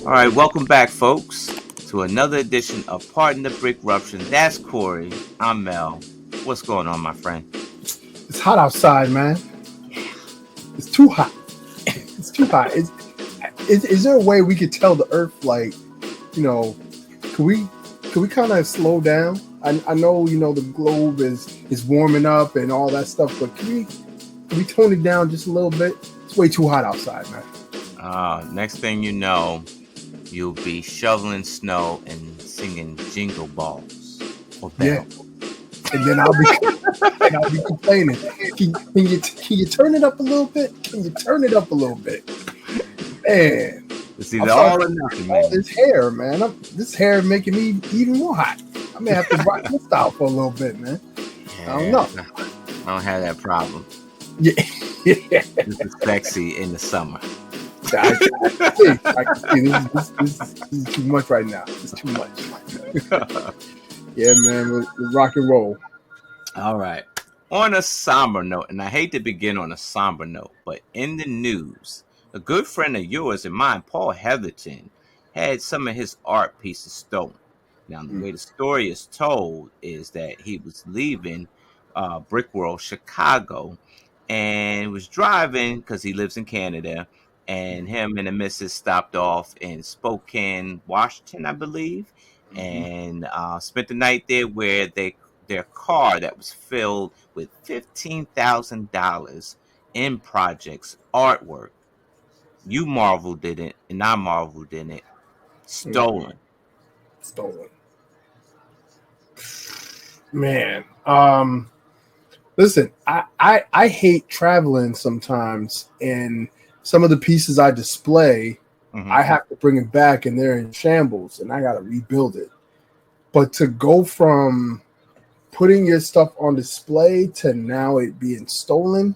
All right, welcome back, folks, to another edition of Pardon the BRICKRUPTION. That's Corey. I'm Mel. What's going on, my friend? It's hot outside, man. It's too hot. It's too hot. Is there a way we could tell the Earth, like, can we kind of slow down? I know, the globe is warming up and all that stuff, but can we tone it down just a little bit? It's way too hot outside, man. Next thing you know, you'll be shoveling snow and singing Jingle Balls or Bells. Yeah. And then I'll be complaining. Can you turn it up a little bit? Can you turn it up a little bit? Man, it's either all or nothing, man. This hair, man. This hair making me even more hot. I may have to rock this style for a little bit, man. Yeah, I don't know. I don't have that problem. Yeah. This is sexy in the summer. I can see. This is too much right now. It's too much. Yeah, man, we're rock and roll. All right. On a somber note, and I hate to begin on a somber note, but in the news, a good friend of yours and mine, Paul Heatherton, had some of his art pieces stolen. Now, the way the story is told is that he was leaving Brick World, Chicago, and was driving because he lives in Canada, and him and the missus stopped off in Spokane, Washington, I believe, and spent the night there where their car that was filled with $15,000 in projects, artwork. You marveled in it, and I marveled in it. Stolen. Man, listen, I hate traveling sometimes, and some of the pieces I display, I have to bring it back, and they're in shambles, and I got to rebuild it. But to go from putting your stuff on display to now it being stolen,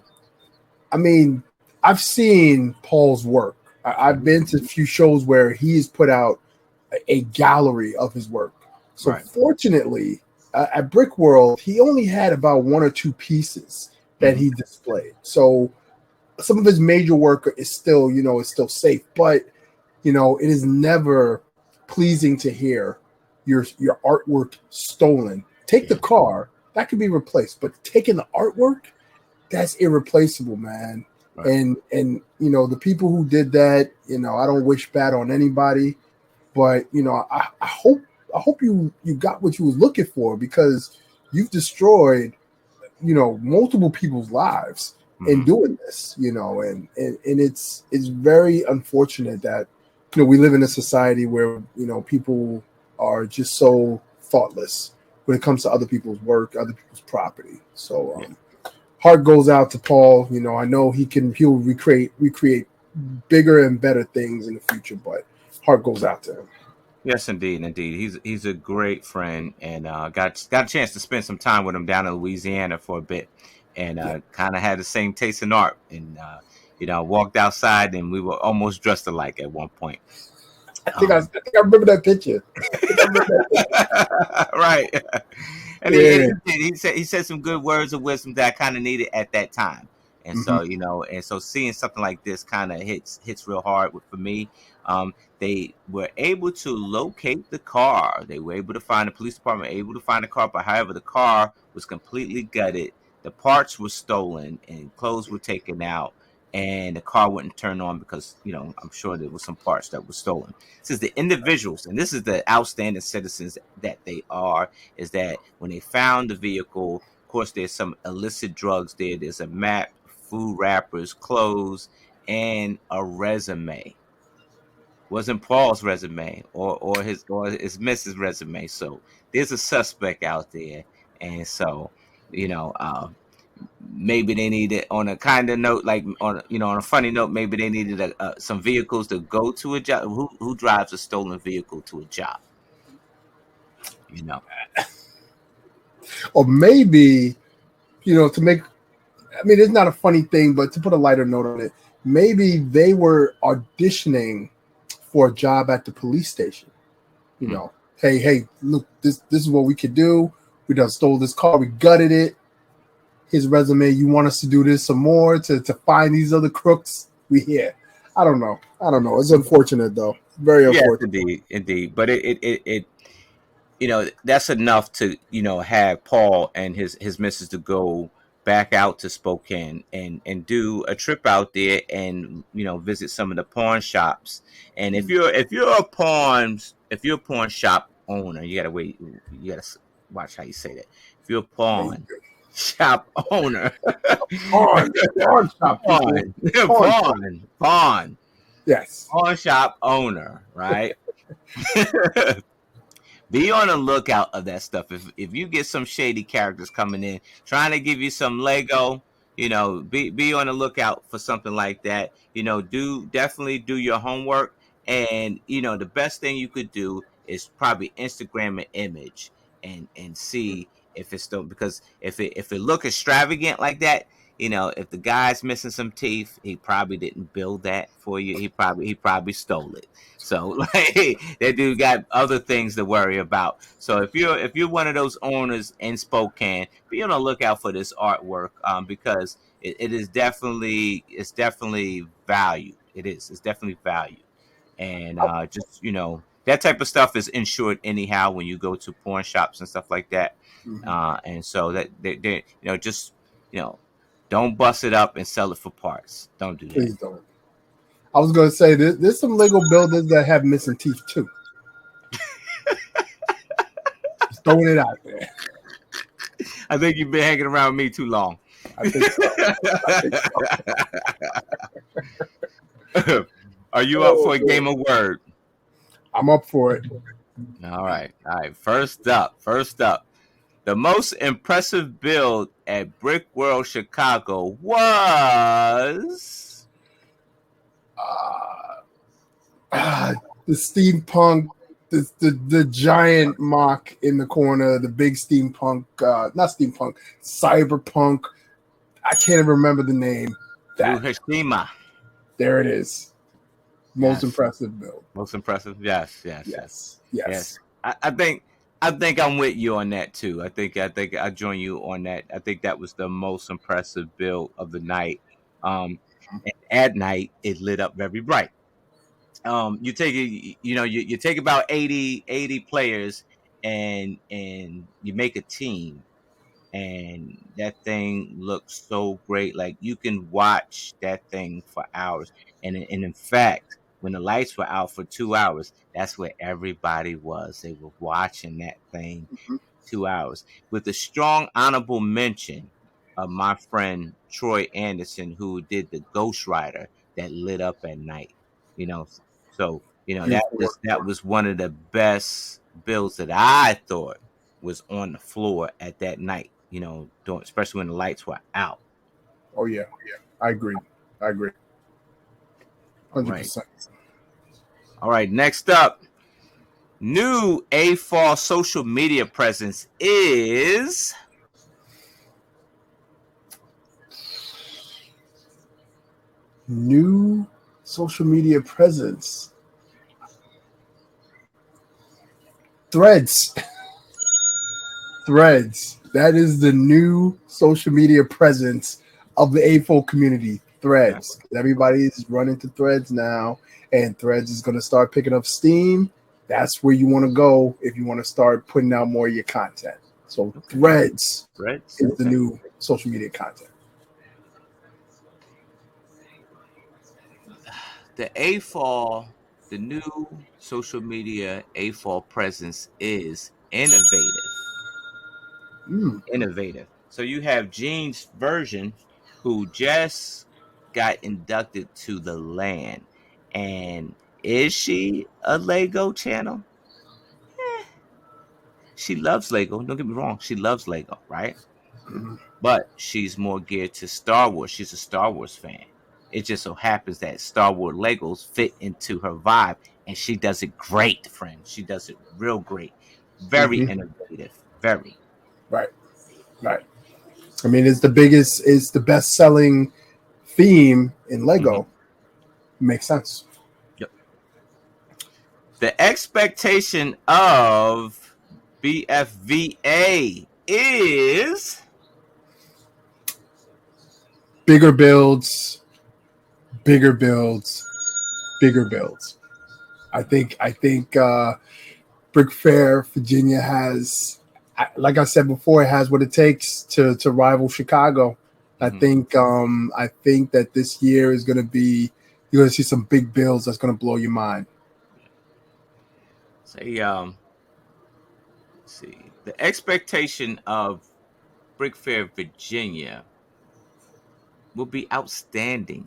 I mean, I've seen Paul's work. I've been to a few shows where he's put out a gallery of his work. So fortunately, at Brick World, he only had about one or two pieces that he displayed. So some of his major work is still, is still safe, but it is never pleasing to hear your artwork stolen. Take the car, that could be replaced, but taking the artwork, that's irreplaceable, man. Right. And the people who did that, I don't wish bad on anybody, but I hope you got what you was looking for, because you've destroyed multiple people's lives in doing this, and it's very unfortunate that we live in a society where people are just so thoughtless when it comes to other people's work, other people's property. So heart goes out to Paul. I know he'll recreate bigger and better things in the future, but heart goes out to him. Yes, indeed. He's a great friend, and got a chance to spend some time with him down in Louisiana for a bit, and kind of had the same taste in art. And walked outside, and we were almost dressed alike at one point. I think I remember that picture. Right. And he said some good words of wisdom that I kind of needed at that time. And so, and so seeing something like this kind of hits real hard for me. They were able to locate the car. They were able to find the police department, able to find the car, but however, the car was completely gutted. The parts were stolen and clothes were taken out, and the car wouldn't turn on because, I'm sure there was some parts that were stolen. It says the individuals, and this is the outstanding citizens that they are, is that when they found the vehicle, of course, there's some illicit drugs there. There's a map, food wrappers, clothes, and a resume. Wasn't Paul's resume or his Mrs. resume. So there's a suspect out there, and so maybe they needed, on a kind of note, like on a funny note, maybe they needed some vehicles to go to a job. Who drives a stolen vehicle to a job? Or maybe to make. I mean, it's not a funny thing, but to put a lighter note on it, maybe they were auditioning for a job at the police station. Hey, look, this is what we could do. We done stole this car, we gutted it. His resume, you want us to do this some more to find these other crooks? We here. I don't know. It's unfortunate though. Very Yes, unfortunate. indeed. But it that's enough to have Paul and his missus to go back out to Spokane and do a trip out there and visit some of the pawn shops. And if you're a pawn shop owner, you gotta watch how you say that. If you're a pawn shop owner, Pawn shop people. pawn Pawn shop. pawn Yes. pawn shop owner, right? Be on the lookout of that stuff. If you get some shady characters coming in trying to give you some Lego, be on the lookout for something like that. Definitely do your homework. And the best thing you could do is probably Instagram an image and see if it's still, because if it look extravagant like that, if the guy's missing some teeth, he probably didn't build that for you. He probably stole it. So like that dude got other things to worry about. So if you're one of those owners in Spokane, be on the lookout for this artwork, because it's definitely valued. It's definitely valued. And just that type of stuff is insured anyhow when you go to pawn shops and stuff like that. And so that they just don't bust it up and sell it for parts. Don't do that. Please don't. I was going to say there's some Lego builders that have missing teeth too. Just throwing it out there. I think you've been hanging around me too long. I think so. Are you up for a game of word? I'm up for it. All right. First up. The most impressive build at Brick World Chicago was the steampunk, the giant mock in the corner, the big steampunk, not steampunk, cyberpunk. I can't even remember the name. Hiroshima. There it is. Most impressive build. Most impressive. Yes. I think I'm with you on that too. I think I join you on that. I think that was the most impressive build of the night. And at night it lit up very bright. You take about 80 players and you make a team, and that thing looks so great. Like you can watch that thing for hours. And in fact, when the lights were out for 2 hours, that's where everybody was. They were watching that thing 2 hours. With a strong honorable mention of my friend Troy Anderson, who did the Ghost Rider that lit up at night. So that was one of the best builds that I thought was on the floor at that night. Especially when the lights were out. Oh yeah. I agree. 100%. All right. Next up, new AFAW social media presence is new social media presence. Threads. That is the new social media presence of the AFO community. Threads. Everybody is running to Threads now, and Threads is going to start picking up steam. That's where you want to go if you want to start putting out more of your content. So Threads is the new social media content. The AFAW, the new social media AFAW presence is innovative. Innovative. So you have Gene's version, who just got inducted to the land. And is she a Lego channel? She loves Lego. Don't get me wrong. She loves Lego, right? But she's more geared to Star Wars. She's a Star Wars fan. It just so happens that Star Wars Legos fit into her vibe, and she does it great, friend. She does it real great. Very innovative. Very. Right. I mean, it's the best-selling theme in Lego. Makes sense. Yep. The expectation of BFVA is bigger builds, bigger builds. I think Brick Fair, Virginia has, like I said before, it has what it takes to rival Chicago. I think that this year is going to be, you're going to see some big builds that's going to blow your mind. Say, let's see, the expectation of Brick Fair, Virginia, will be outstanding.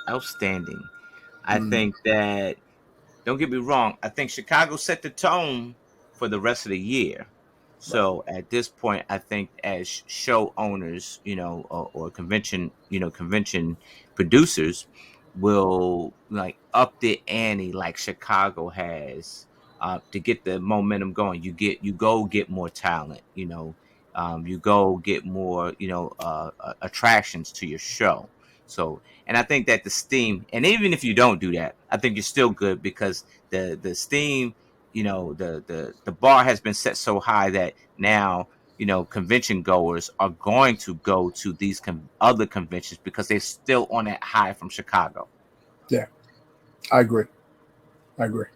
Outstanding. I think that, don't get me wrong, I think Chicago set the tone for the rest of the year. So at this point, I think as show owners, or convention producers will like up the ante like Chicago has, to get the momentum going. You go get more talent, you go get more, attractions to your show. So, and I think that the steam, and even if you don't do that, I think you're still good, because the steam, the bar has been set so high that now, convention goers are going to go to these other conventions because they're still on that high from Chicago. Yeah, I agree. All right.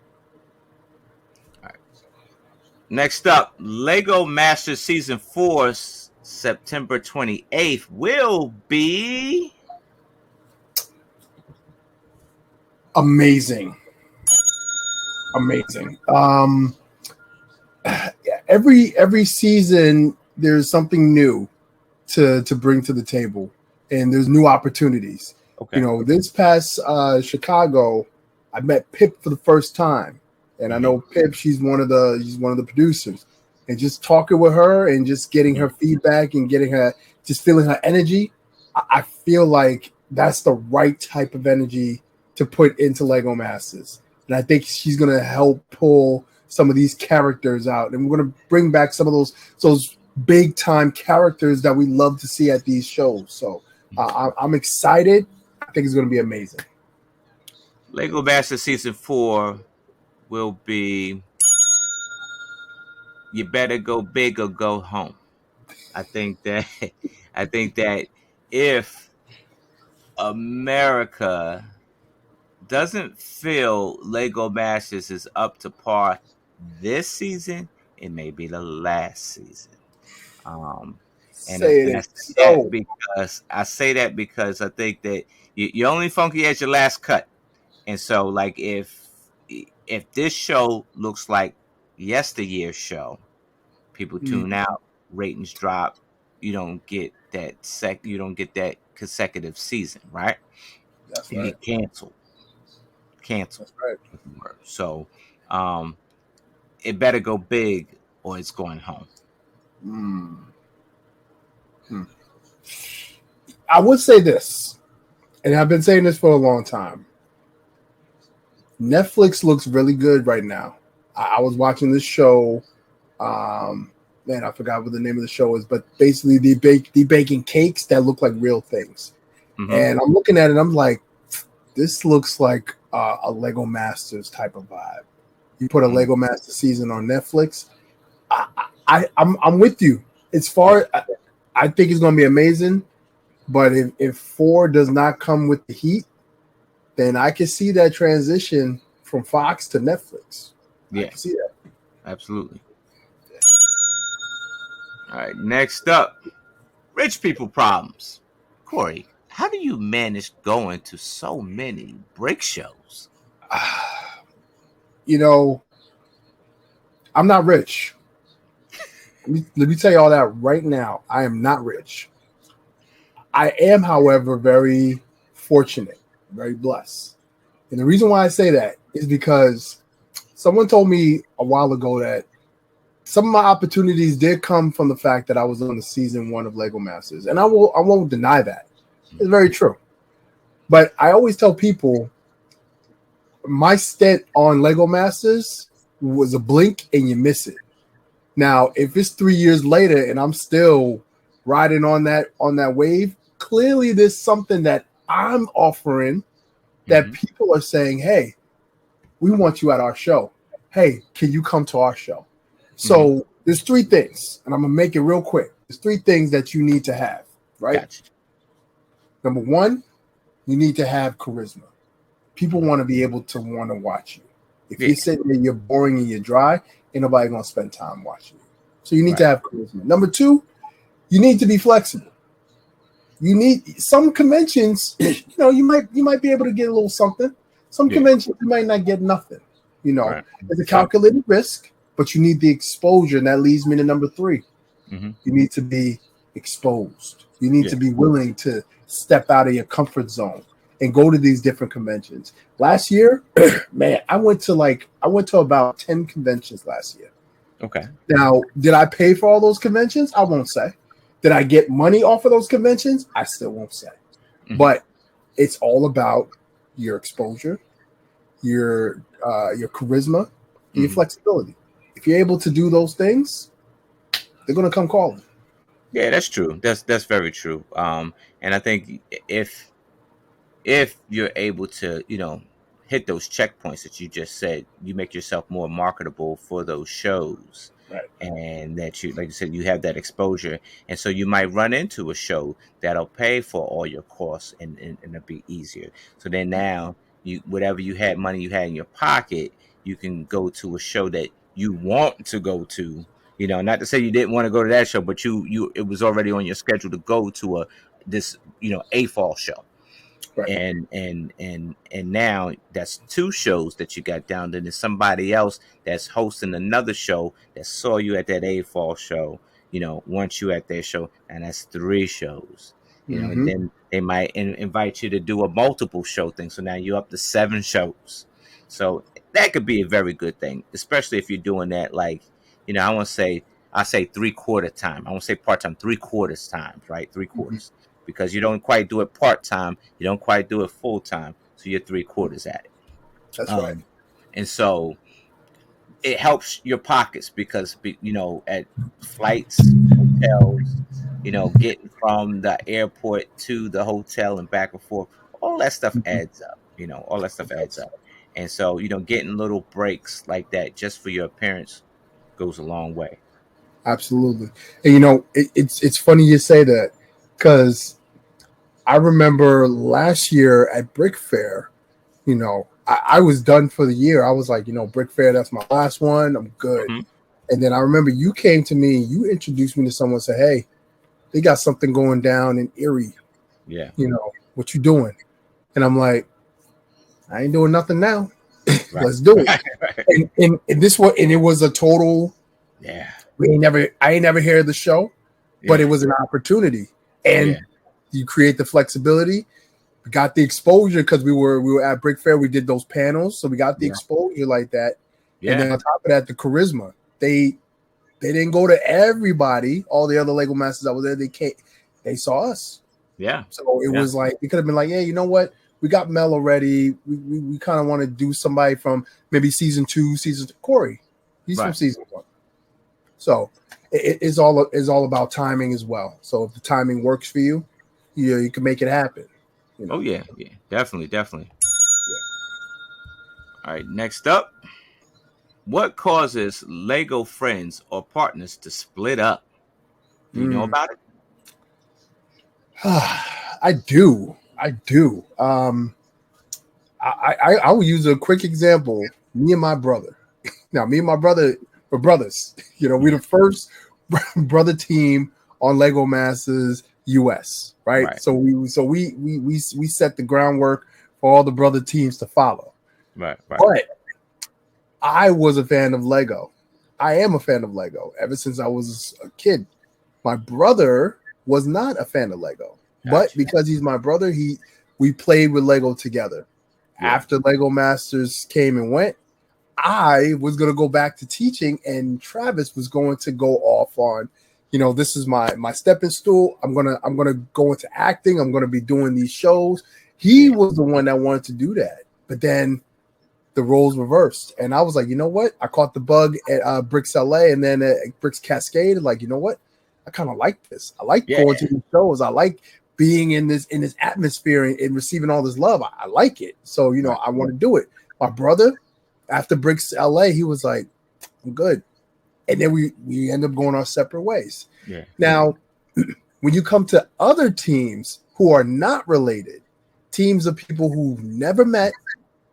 Next up, Lego Masters Season 4, September 28th, will be amazing. Every season there's something new to bring to the table, and there's new opportunities. Okay. This past Chicago, I met Pip for the first time, and I know Pip. She's one of the producers, and just talking with her and just getting her feedback and just feeling her energy. I feel like that's the right type of energy to put into Lego Masters. And I think she's going to help pull some of these characters out. And we're going to bring back some of those big time characters that we love to see at these shows. So I'm excited. I think it's going to be amazing. Lego Masters Season 4 will be, you better go big or go home. I think that if America doesn't feel Lego Masters is up to par this season, it may be the last season. Because I say that because I think that you're only funky as your last cut. And so, like, if this show looks like yesteryear's show, people tune out, ratings drop. You don't get that consecutive season, right? That's you right. get canceled. That's right. So, it better go big or it's going home. I would say this, and I've been saying this for a long time. Netflix looks really good right now. I was watching this show. Man, I forgot what the name of the show is, but basically they baking cakes that look like real things. And I'm looking at it, I'm like, this looks like a Lego Masters type of vibe. You put a Lego Masters season on Netflix. I'm with you. I think it's going to be amazing. But if 4 does not come with the heat, then I can see that transition from Fox to Netflix. Yeah, I can see that. Absolutely. Yeah. All right, next up, rich people problems. Corey, how do you manage going to so many brick shows? I'm not rich. Let me tell you all that right now. I am not rich. I am, however, very fortunate, very blessed. And the reason why I say that is because someone told me a while ago that some of my opportunities did come from the fact that I was on the season 1 of Lego Masters. And I won't deny that. It's very true. But I always tell people my stint on Lego Masters was a blink and you miss it. Now, if it's 3 years later and I'm still riding on that wave, clearly there's something that I'm offering that people are saying, hey, we want you at our show. Hey, can you come to our show? So there's 3 things, and I'm going to make it real quick. There's 3 things that you need to have, right? Gotcha. Number 1, you need to have charisma. people want to be able to want to watch you. If you're sitting there, you're boring and you're dry, ain't nobody gonna spend time watching you. So you need to have charisma. Number two, you need to be flexible. You need some conventions, you might be able to get a little something. Some conventions you might not get nothing. It's a calculated risk, but you need the exposure, and that leads me to number three. You need to be exposed. You need to be willing to step out of your comfort zone and go to these different conventions. Last year, man, I went to about 10 conventions last year. Okay. Now, did I pay for all those conventions? I won't say. Did I get money off of those conventions? I still won't say. But it's all about your exposure, your charisma, and your flexibility. If you're able to do those things, they're going to come calling. Yeah, that's true. That's very true. And I think if you're able to, hit those checkpoints that you just said, you make yourself more marketable for those shows. Right. And that you, like you said, you have that exposure. And so you might run into a show that'll pay for all your costs and it'll be easier. So then now whatever money you had in your pocket, you can go to a show that you want to go to. Not to say you didn't want to go to that show, but it was already on your schedule to go to a fall show. Right. And now that's two shows that you got down. Then there's somebody else that's hosting another show that saw you at that A fall show, wants you at their show, and that's three shows. And then they might invite you to do a multiple show thing. So now you're up to 7 shows. So that could be a very good thing, especially if you're doing that, like, I say 3/4 time. I won't say part-time, 3/4 times, right? 3/4. Because you don't quite do it part-time, you don't quite do it full-time, so you're 3/4 at it. That's right. And so it helps your pockets because, at flights, hotels, getting from the airport to the hotel and back and forth, all that stuff adds up. All that stuff adds up. And so, getting little breaks like that just for your appearance goes a long way. Absolutely. And, it's funny you say that, because I remember last year at Brick Fair, I was done for the year. I was like, Brick Fair, that's my last one. I'm good. And then I remember you came to me, you introduced me to someone and said, hey, they got something going down in Erie. Yeah. What you doing? And I'm like, I ain't doing nothing now. Let's do it. Right. And it was a total. Yeah. I ain't never heard the show, but it was an opportunity. And you create the flexibility. We got the exposure because we were at Brick Fair. We did those panels, so we got the exposure like that. Yeah. And then on top of that, the charisma. They didn't go to everybody. All the other Lego masters that were there, they saw us. Yeah. So it was like, it could have been like, hey, you know what? We got Mel already. We kind of want to do somebody from maybe season 2, Corey. He's from season 1. So it's all about timing as well. So if the timing works for you, you can make it happen. Oh yeah, definitely. Yeah. All right, next up, what causes Lego friends or partners to split up? Do you know about it? I do. I will use a quick example. Me and my brother. Now, me and my brother were brothers. We're the first brother team on Lego Masters US, right? So we set the groundwork for all the brother teams to follow. Right. But I was a fan of Lego. I am a fan of Lego ever since I was a kid. My brother was not a fan of Lego, but because he's my brother, we played with Lego together. Yeah. After Lego Masters came and went, I was going to go back to teaching, and Travis was going to go off on, this is my stepping stool. I'm gonna go into acting. I'm gonna be doing these shows. He was the one that wanted to do that, but then the roles reversed, and I was like, you know what? I caught the bug at Bricks LA, and then at Bricks Cascade. Like, you know what? I kind of like this. I like going to these shows. I like being in this atmosphere and receiving all this love. I like it. So I want to do it. My brother, after Bricks LA, he was like, I'm good. And then we end up going our separate ways. Yeah. Now, when you come to other teams who are not related, teams of people who've never met,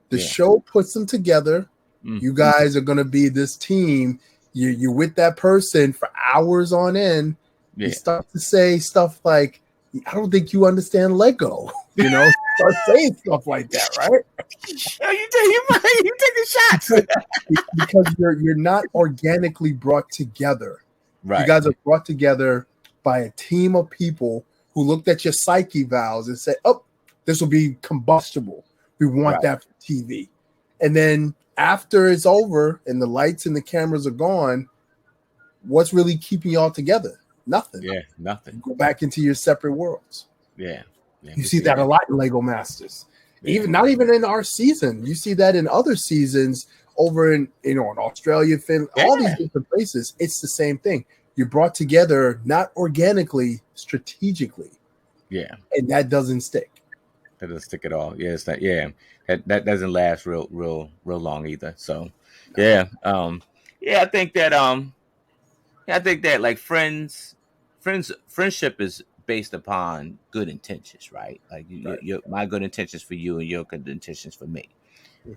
The show puts them together. You guys are going to be this team. You're with that person for hours on end. You start to say stuff like, I don't think you understand Lego. Start saying stuff like that, right? You taking shots. Because you're not organically brought together. Right. You guys are brought together by a team of people who looked at your psyche valves and said, oh, this will be combustible. We want that for TV. And then after it's over and the lights and the cameras are gone, what's really keeping y'all together? Nothing. Yeah, nothing. Go back into your separate worlds. Yeah. You see that a lot in Lego Masters. Not even in our season. You see that in other seasons over in in Australia, Finland, all these different places. It's the same thing. You're brought together not organically, strategically. Yeah. And that doesn't stick. That doesn't stick at all. Yeah, it's not. Yeah, that doesn't last real long either. So, yeah, I think that like friendship is based upon good intentions, right? Like my good intentions for you and your good intentions for me,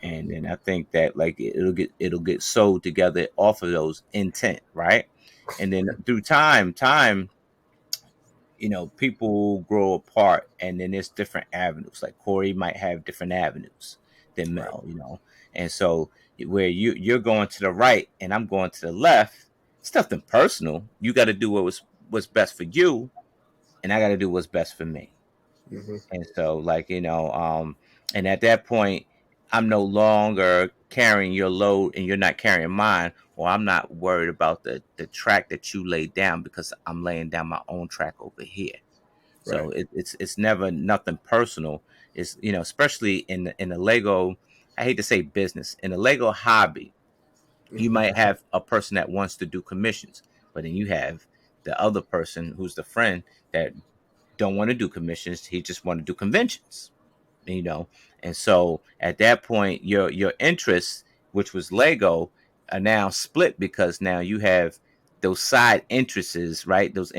and then I think that like it'll get sewed together off of those intent, right? And then through time. People grow apart, and then there's different avenues. Like Corey might have different avenues than Mel, and so where you're going to the right and I'm going to the left, it's nothing personal. You got to do what's best for you, and I got to do what's best for me. And so, like and at that point, I'm no longer carrying your load, and you're not carrying mine. Or I'm not worried about the track that you laid down because I'm laying down my own track over here. So it's never nothing personal. It's especially in the Lego. I hate to say business, in the Lego hobby, you might have a person that wants to do commissions, but then you have the other person who's the friend that don't want to do commissions. He just want to do conventions. And so at that point, your interests, which was Lego, are now split because now you have those side interests, right? Those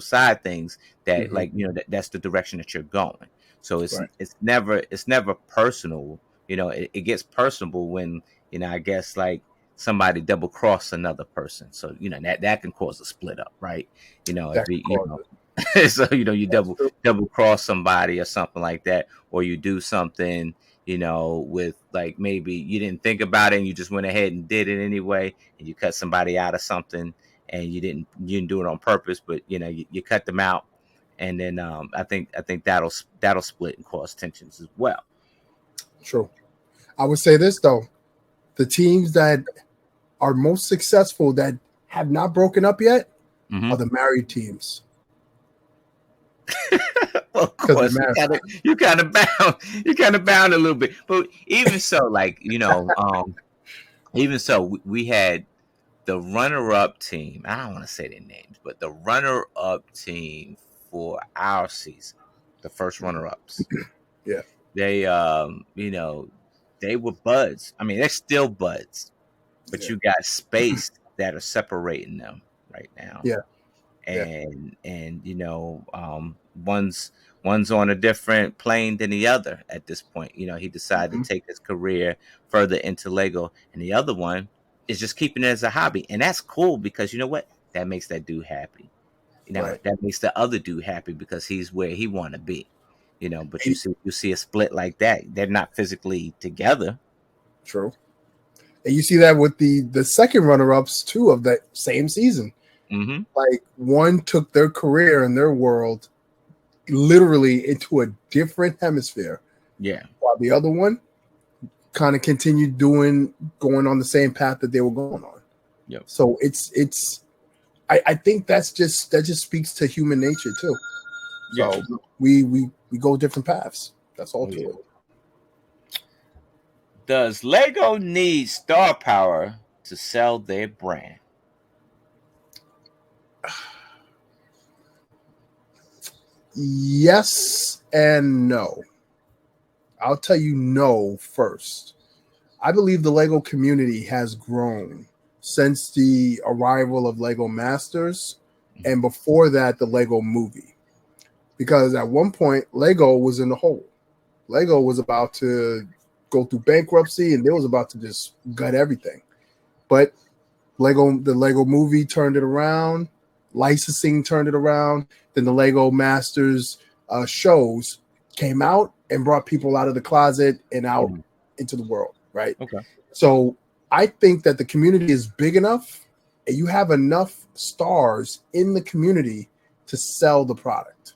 side things that that's the direction that you're going. So it's never personal. It gets personable when I guess like somebody double cross another person. So that can cause a split up, right? So you double cross somebody or something like that, or you do something with like maybe you didn't think about it and you just went ahead and did it anyway, and you cut somebody out of something and you didn't do it on purpose, but you cut them out, and then I think that'll split and cause tensions as well. True. I would say this though, the teams that are most successful that have not broken up yet are the married teams. Well, of course, you kind of bound a little bit, but even so, like even so, we had the runner-up team. I don't want to say their names, but the runner-up team for our season, the first runner-ups, they they were buds. I mean, they're still buds, but you got space that are separating them right now. And one's on a different plane than the other at this point. He decided to take his career further into Lego, and the other one is just keeping it as a hobby, and that's cool because you know what, that makes that dude happy. That makes the other dude happy because he's where he want to be. But you see a split like that, they're not physically together. True. And you see that with the second runner-ups too of that same season. Like one took their career and their world literally into a different hemisphere. While the other one kind of continued going on the same path that they were going on. So I think that just speaks to human nature too. So we go different paths. That's all to it. Does Lego need star power to sell their brand? Yes and no. I'll tell you no first. I believe the Lego community has grown since the arrival of Lego Masters and before that, the Lego movie. Because at one point, Lego was in the hole. Lego was about to go through bankruptcy, and they was about to just gut everything. But the Lego movie turned it around. Licensing turned it around. Then the Lego Masters shows came out and brought people out of the closet and out into the world, right? Okay. So I think that the community is big enough and you have enough stars in the community to sell the product,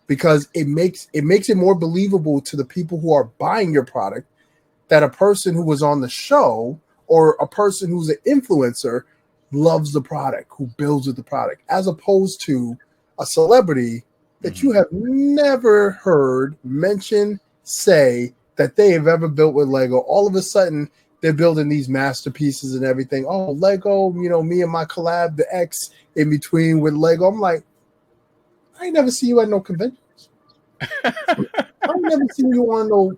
because it makes it more believable to the people who are buying your product that a person who was on the show or a person who's an influencer loves the product, who builds with the product, as opposed to a celebrity that you have never heard mention, say that they have ever built with Lego. All of a sudden, they're building these masterpieces and everything. Oh, Lego, me and my collab, the X in between with Lego. I'm like, I ain't never see you at no conventions. I ain't never seen you on no.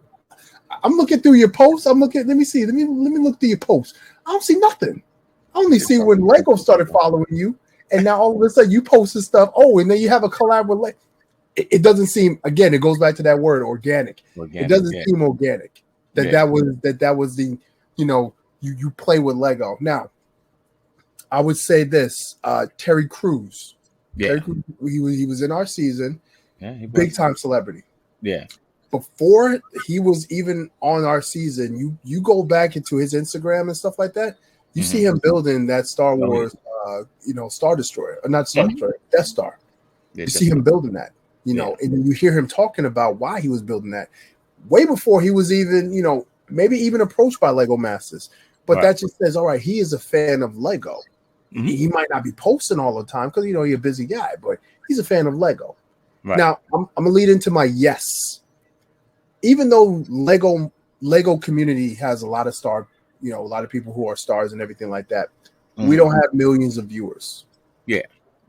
I'm looking through your posts. Let me see. Let me look through your posts. I don't see nothing. I only see when Lego started following you, and now all of a sudden you posted stuff. Oh, and then you have a collab with Lego. It doesn't seem, again, it goes back to that word, organic. It doesn't seem organic. That was the, you play with Lego. Now, I would say this, Terry Crews. Yeah. Terry Crews, he was in our season. Yeah, big time celebrity. Yeah. Before he was even on our season, you go back into his Instagram and stuff like that, you see him building that Star Wars, Star Destroyer, not Star Destroyer, Death Star. You see him building that, and you hear him talking about why he was building that way before he was even, maybe even approached by Lego Masters. But that just says, all right, he is a fan of Lego. He might not be posting all the time because, he's a busy guy, but he's a fan of Lego. Right. Now, I'm going to lead into my yes. Even though Lego community has a lot of a lot of people who are stars and everything like that, we don't have millions of viewers. Yeah,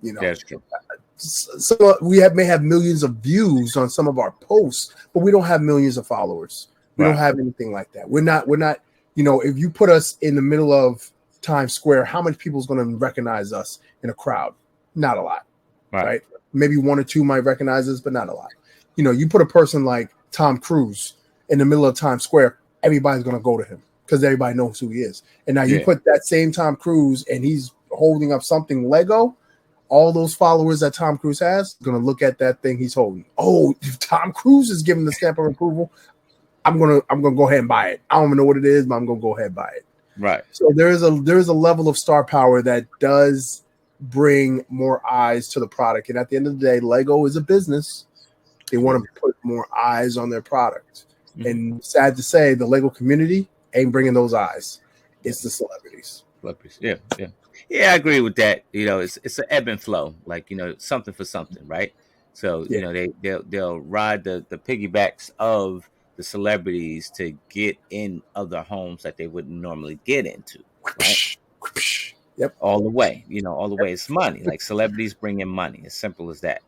that's true. So we may have millions of views on some of our posts, but we don't have millions of followers. We don't have anything like that. We're not. If you put us in the middle of Times Square, how many people is going to recognize us in a crowd? Not a lot, right? Maybe one or two might recognize us, but not a lot. You put a person like Tom Cruise in the middle of Times Square, everybody's going to go to him because everybody knows who he is. And now you put that same Tom Cruise and he's holding up something Lego, all those followers that Tom Cruise has going to look at that thing he's holding. Oh, if Tom Cruise is giving the stamp of approval, I'm gonna go ahead and buy it. I don't even know what it is, but I'm gonna go ahead and buy it. Right. So there's a level of star power that does bring more eyes to the product. And at the end of the day, Lego is a business. They want to put more eyes on their product. And sad to say, the Lego community ain't bringing those eyes. It's the celebrities. Yeah, I agree with that. It's an ebb and flow, like, something for something, right? So, they'll ride the piggybacks of the celebrities to get in other homes that they wouldn't normally get into, right? Yep. All the way, all the way. It's money. Like, celebrities bring in money. As simple as that,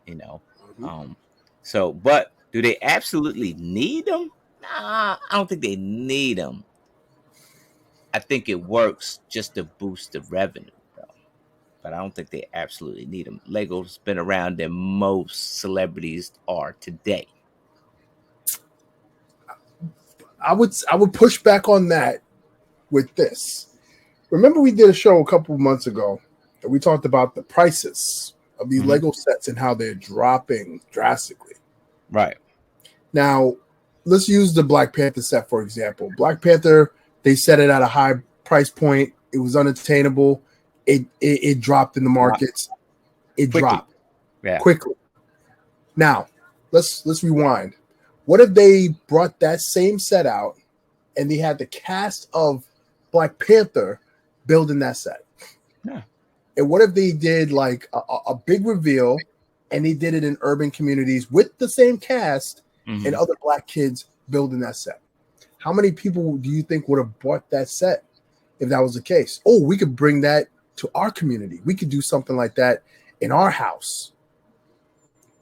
So, but do they absolutely need them? Nah, I don't think they need them. I think it works just to boost the revenue, though. But I don't think they absolutely need them. Lego's been around than most celebrities are today. I would push back on that with this. Remember, we did a show a couple of months ago and we talked about the prices of these Lego sets and how they're dropping drastically. Right. Now, let's use the Black Panther set, for example. Black Panther, they set it at a high price point. It was unattainable. It dropped in the markets. It dropped quickly. Now, let's rewind. What if they brought that same set out and they had the cast of Black Panther building that set? Yeah. And what if they did like a big reveal and they did it in urban communities with the same cast and other Black kids building that set? How many people do you think would have bought that set if that was the case? Oh, we could bring that to our community. We could do something like that in our house.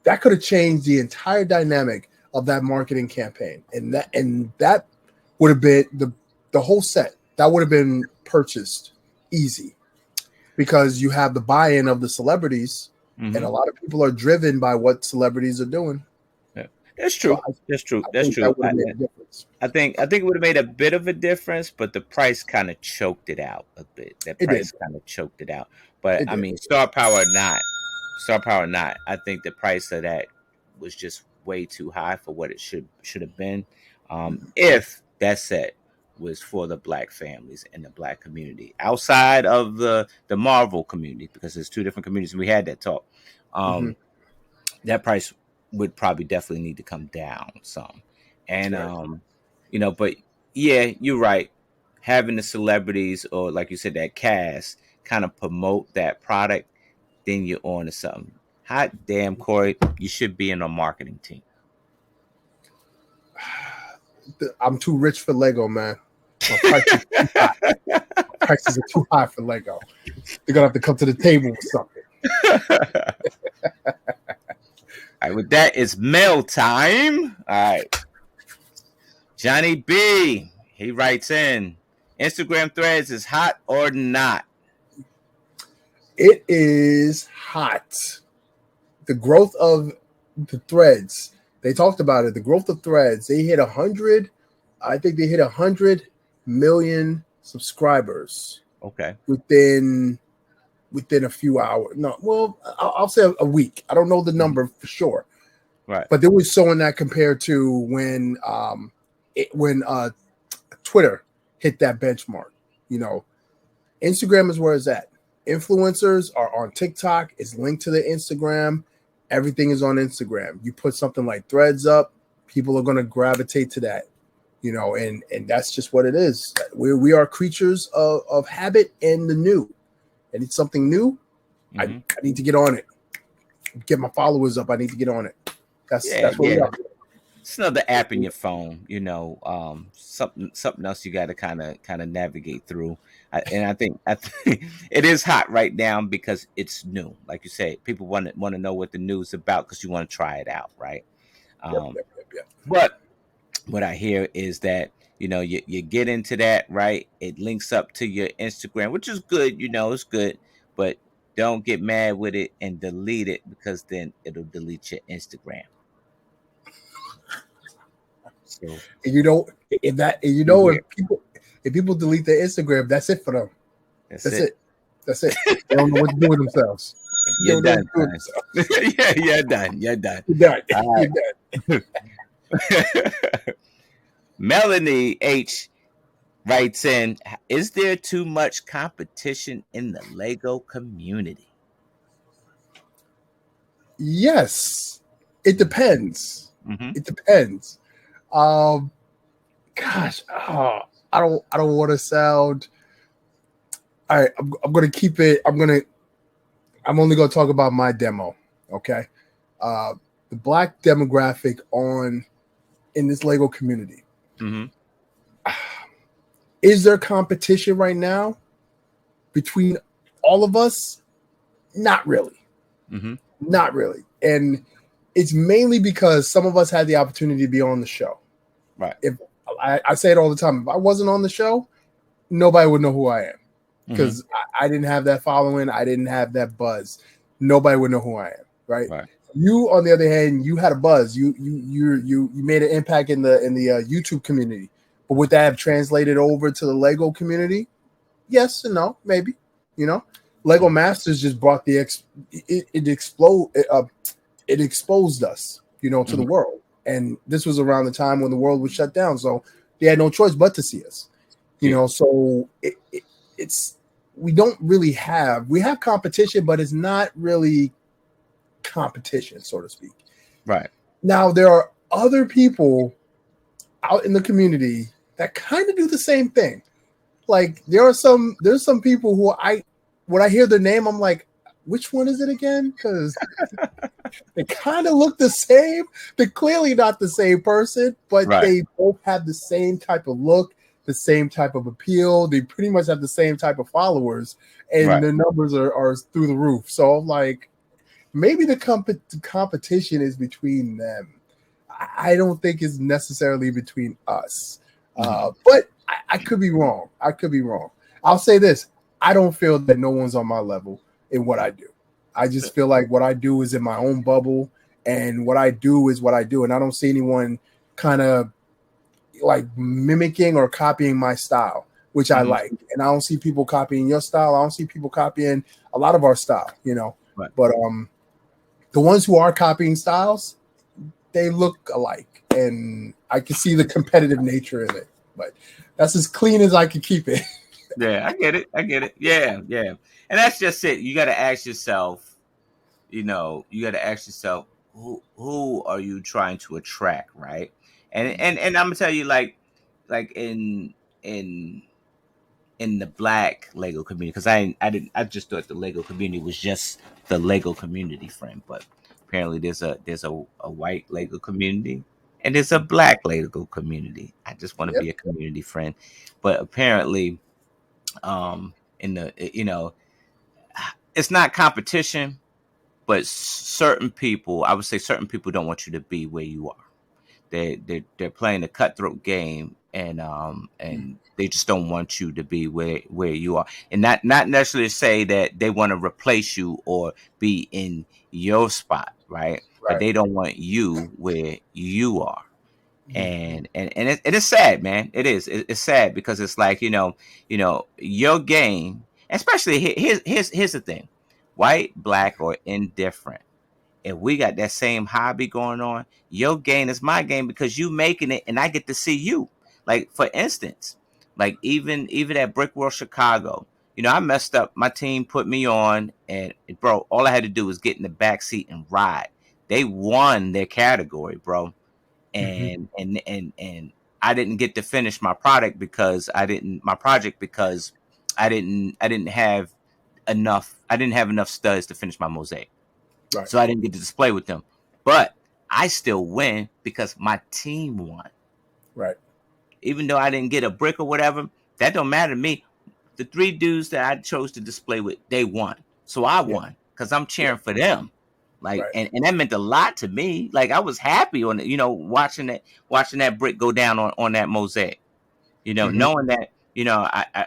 That could have changed the entire dynamic of that marketing campaign. And that would have been the whole set. That would have been purchased easy because you have the buy-in of the celebrities and a lot of people are driven by what celebrities are doing. Yeah. That's So true. That's true. I That's think true. that would have made a difference. I think it would have made a bit of a difference, but the price kind of choked it out a bit. That It did. price kind of choked it out. But It I did. mean, Star Power or not. I think the price of that was just way too high for what it should have been. If that set was for the black families and the black community outside of the Marvel community, because there's two different communities. And we had that talk. Mm-hmm. That price would probably definitely need to come down some. And Right. but yeah, you're right. Having the celebrities or like you said, that cast kind of promote that product, then you're on to something. Hot damn, Corey, you should be in a marketing team. I'm too rich for Lego, man. My prices are too high. Prices are too high for Lego. They're gonna have to come to the table with something. All right, with that, it's mail time. All right. Johnny B, he writes in, Instagram threads is hot or not? It is hot. The growth of the threads, they talked about it. The growth of threads, they hit 100. I think they hit 100 million subscribers. Okay. Within a few hours. No, well, I'll say a week. I don't know the number for sure. Right. But they were showing that compared to when Twitter hit that benchmark. Instagram is where it's at. Influencers are on TikTok. It's linked to the Instagram. Everything is on Instagram. You put something like threads up, people are going to gravitate to that. And that's just what it is. We are creatures of habit and the new. I need something new. I need to get on it. Get my followers up. I need to get on it. That's what we are. It's another app in your phone, something else you got to kind of navigate through. I think it is hot right now because it's new. Like you say, people want to know what the news is about because you want to try it out, right? Yep. But what I hear is that you get into that, right? It links up to your Instagram, which is good. It's good, but don't get mad with it and delete it because then it'll delete your Instagram. So, if people delete their Instagram, that's it for them. That's it. They don't know what to do with themselves. You're done. Yeah, you're done. You're done. You're done. Melanie H writes in, is there too much competition in the Lego community? Yes. It depends. It depends. I don't want to sound. All right, I'm gonna keep it. I'm only gonna talk about my demo. Okay. The black demographic in this Lego community. Is there competition right now between all of us? Not really. Not really. And it's mainly because some of us had the opportunity to be on the show. Right. If I say it all the time, if I wasn't on the show, nobody would know who I am because I didn't have that following. I didn't have that buzz. Nobody would know who I am. Right. You, on the other hand, you had a buzz. You made an impact in the YouTube community. But would that have translated over to the Lego community? Yes and no, maybe. Lego Masters just brought it exposed us, to the world. And this was around the time when the world was shut down. So they had no choice but to see us, so we don't really we have competition, but it's not really competition, so to speak. Right. Now, there are other people out in the community that kind of do the same thing. Like there's some people who when I hear their name, I'm like, which one is it again? Because they kind of look the same. They're clearly not the same person, but they both have the same type of look, the same type of appeal. They pretty much have the same type of followers, and their numbers are through the roof. So I'm like, maybe the competition is between them. I don't think it's necessarily between us. But I could be wrong. I'll say this. I don't feel that no one's on my level in what I do. I just feel like what I do is in my own bubble, and what I do is what I do, and I don't see anyone kind of like mimicking or copying my style, which I like. And I don't see people copying your style. I don't see people copying a lot of our style, Right. But the ones who are copying styles, they look alike, and I can see the competitive nature in it. But that's as clean as I can keep it. Yeah, I get it. Yeah. And that's just it. You got to ask yourself, who are you trying to attract, right? And I'm gonna tell you, like in in in the black Lego community, because I just thought the Lego community was just the Lego community, friend, but apparently there's a white Lego community and there's a black Lego community. I just want to Yep. be a community friend, but apparently, in the it's not competition, but certain people, I would say certain people don't want you to be where you are. They're playing a cutthroat game, and they just don't want you to be where you are, and not necessarily say that they want to replace you or be in your spot, right? But Right. they don't want you where you are. Mhm. It is sad, man. It's sad because it's like, your game, especially here's the thing: white, black, or indifferent. If we got that same hobby going on, your game is my game because you making it and I get to see you. Like, for instance, like even at Brick World Chicago, I messed up. My team put me on, and bro, all I had to do was get in the back seat and ride. They won their category, bro. Mhm. And I didn't get to finish my project because I didn't have enough studs to finish my mosaic. Right. So I didn't get to display with them. But I still win because my team won. Right. Even though I didn't get a brick or whatever, that don't matter to me. The three dudes that I chose to display with, they won. So I Yeah. won because I'm Yeah. cheering for them. Like, Right. and that meant a lot to me. Like, I was happy on it, watching that brick go down on that mosaic. Mhm. Knowing that,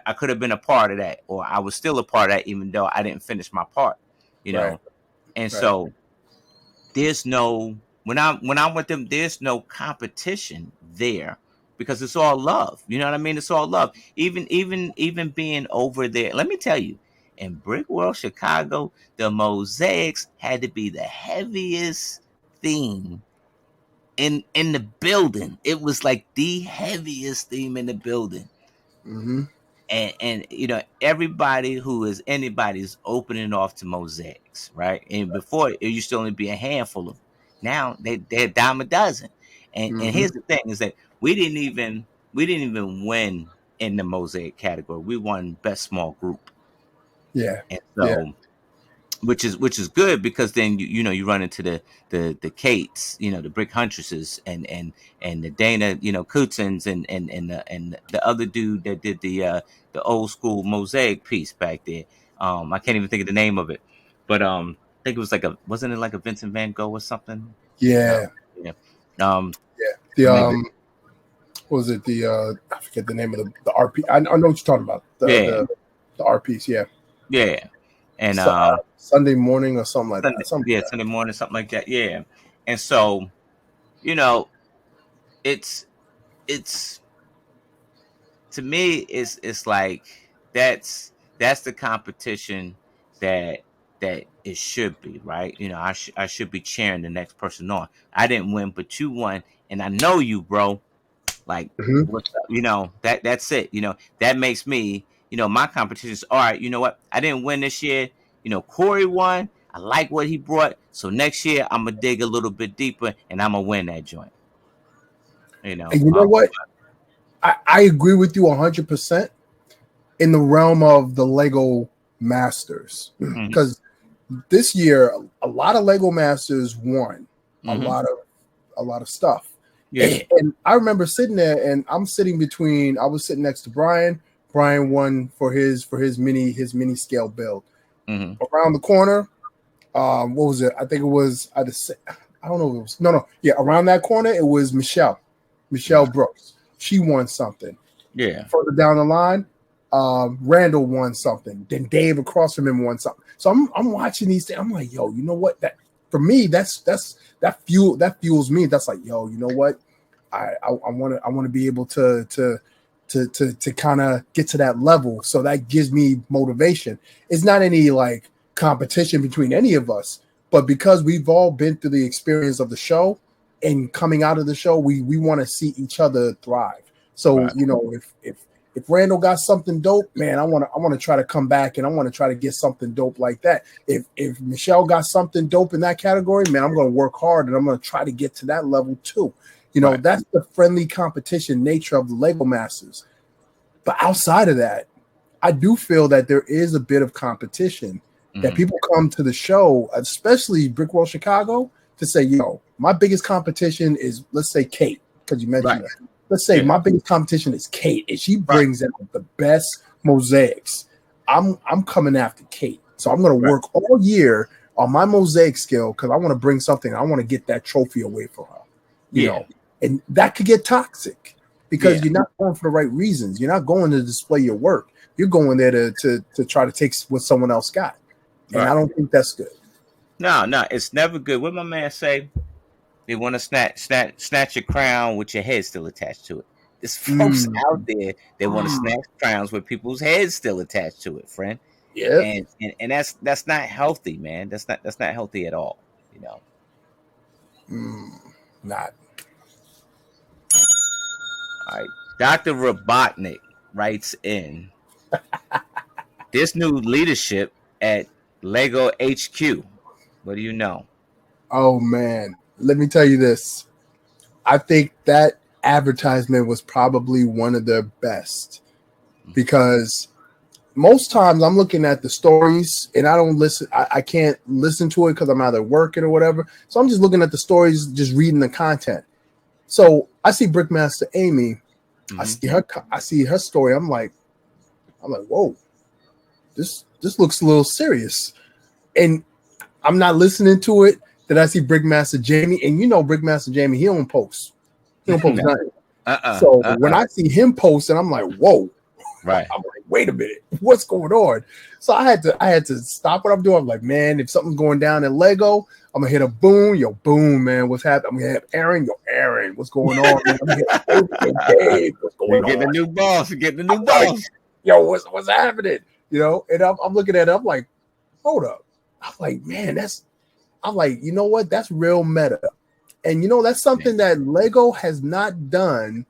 I could have been a part of that, or I was still a part of that, even though I didn't finish my part. You Right. know, and Right. so there's no when I'm with them, there's no competition there because it's all love. You know what I mean? It's all love. Even being over there, let me tell you, in Brick World Chicago, the mosaics had to be the heaviest theme in the building. It was like the heaviest theme in the building. Mhm. And everybody who is anybody's opening off to mosaics, right? And before it used to only be a handful of them. Now they're a dime a dozen. And Mhm. here's the thing: is that we didn't even win in the mosaic category. We won best small group, Yeah. and Yeah. so which is good because then you run into the Kates, the Brick Huntresses, and the Dana, Kutzens, and the other dude that did the old school mosaic piece back there. I can't even think of the name of it, but I think it was wasn't it like a Vincent Van Gogh or something? No, Yeah. yeah. Um, Yeah. The or maybe what was it? I forget the name of the RP. I know what you're talking about. yeah, The RPs. Yeah. yeah, and Sunday morning or something like Sunday, that. Something yeah, like that. Sunday morning, something like that. Yeah, and so you know, it's it's to me it's like that's the competition that it should be, right? I should be cheering the next person on. I didn't win, but you won, and I know you, bro. Like, Mhm. what's up? That's it. That makes me, my competition is all right. You know what? I didn't win this year. Corey won. I like what he brought. So next year I'm gonna dig a little bit deeper and I'm gonna win that joint. You know. And you know what? I agree with you 100% in the realm of the Lego Masters Mhm, because this year a lot of Lego Masters won a mhm. lot of stuff. Yeah. And I remember sitting there, and I'm sitting between. I was sitting next to Brian. Brian won for his mini scale build. Mhm. Around the corner, what was it? I think it was. I don't know. If it was yeah. Around that corner, it was Michelle Right. Brooks. She won something. Yeah. Further down the line, Randall won something. Then Dave across from him won something. So I'm watching these things. I'm like, yo, you know what? for me, that fuels me. That's like, yo, you know what? I want to be able to kind of get to that level. So that gives me motivation. It's not any like competition between any of us, but because we've all been through the experience of the show and coming out of the show, we want to see each other thrive. So, Right. you know, if Randall got something dope, man, I want to try to come back and I want to try to get something dope like that. If Michelle got something dope in that category, man, I'm going to work hard and I'm going to try to get to that level too. You know, that's the friendly competition nature of the Lego Masters. But outside of that, I do feel that there is a bit of competition that people come to the show, especially Brick World Chicago, to say, yo, my biggest competition is, let's say, Kate, because you mentioned that. Let's say my biggest competition is Kate, and she brings out the best mosaics. I'm coming after Kate. So I'm going to work all year on my mosaic skill because I want to bring something. I want to get that trophy away from her. You know, and that could get toxic because you're not going for the right reasons. You're not going to display your work. You're going there to try to take what someone else got. And I don't think that's good. No, it's never good. What my man say? They want to snatch your crown with your head still attached to it. There's folks out there that want to snatch crowns with people's heads still attached to it, friend. Yeah, and that's not healthy, man. That's not healthy at all. You know. Not. All right. Dr. Robotnik writes in this new leadership at Lego HQ. What do you know? Oh, man. Let me tell you this. I think that advertisement was probably one of their best because most times I'm looking at the stories and I don't listen. I can't listen to it because I'm either working or whatever. So I'm just looking at the stories, just reading the content. So I see Brickmaster Amy. I see her story. I'm like, whoa, this looks a little serious. And I'm not listening to it. Then I see Brickmaster Jamie, and you know Brickmaster Jamie, he don't post. He don't post nothing. So when I see him post, and I'm like, whoa. Right. I'm like, wait a minute, what's going on? So I had to stop what I'm doing. I'm like, man, if something's going down in Lego, I'm gonna hit a boom, yo, boom, man. What's happening? I'm gonna hit Aaron, yo, Aaron, what's going on? Man? I'm gonna hit Dave, what's going on? Getting a new boss, getting a new boss. Yo, what's happening? You know, and I'm looking at it, I'm like, hold up. I'm like, man, I'm like, you know what? That's real meta. And you know, that's something that Lego has not done.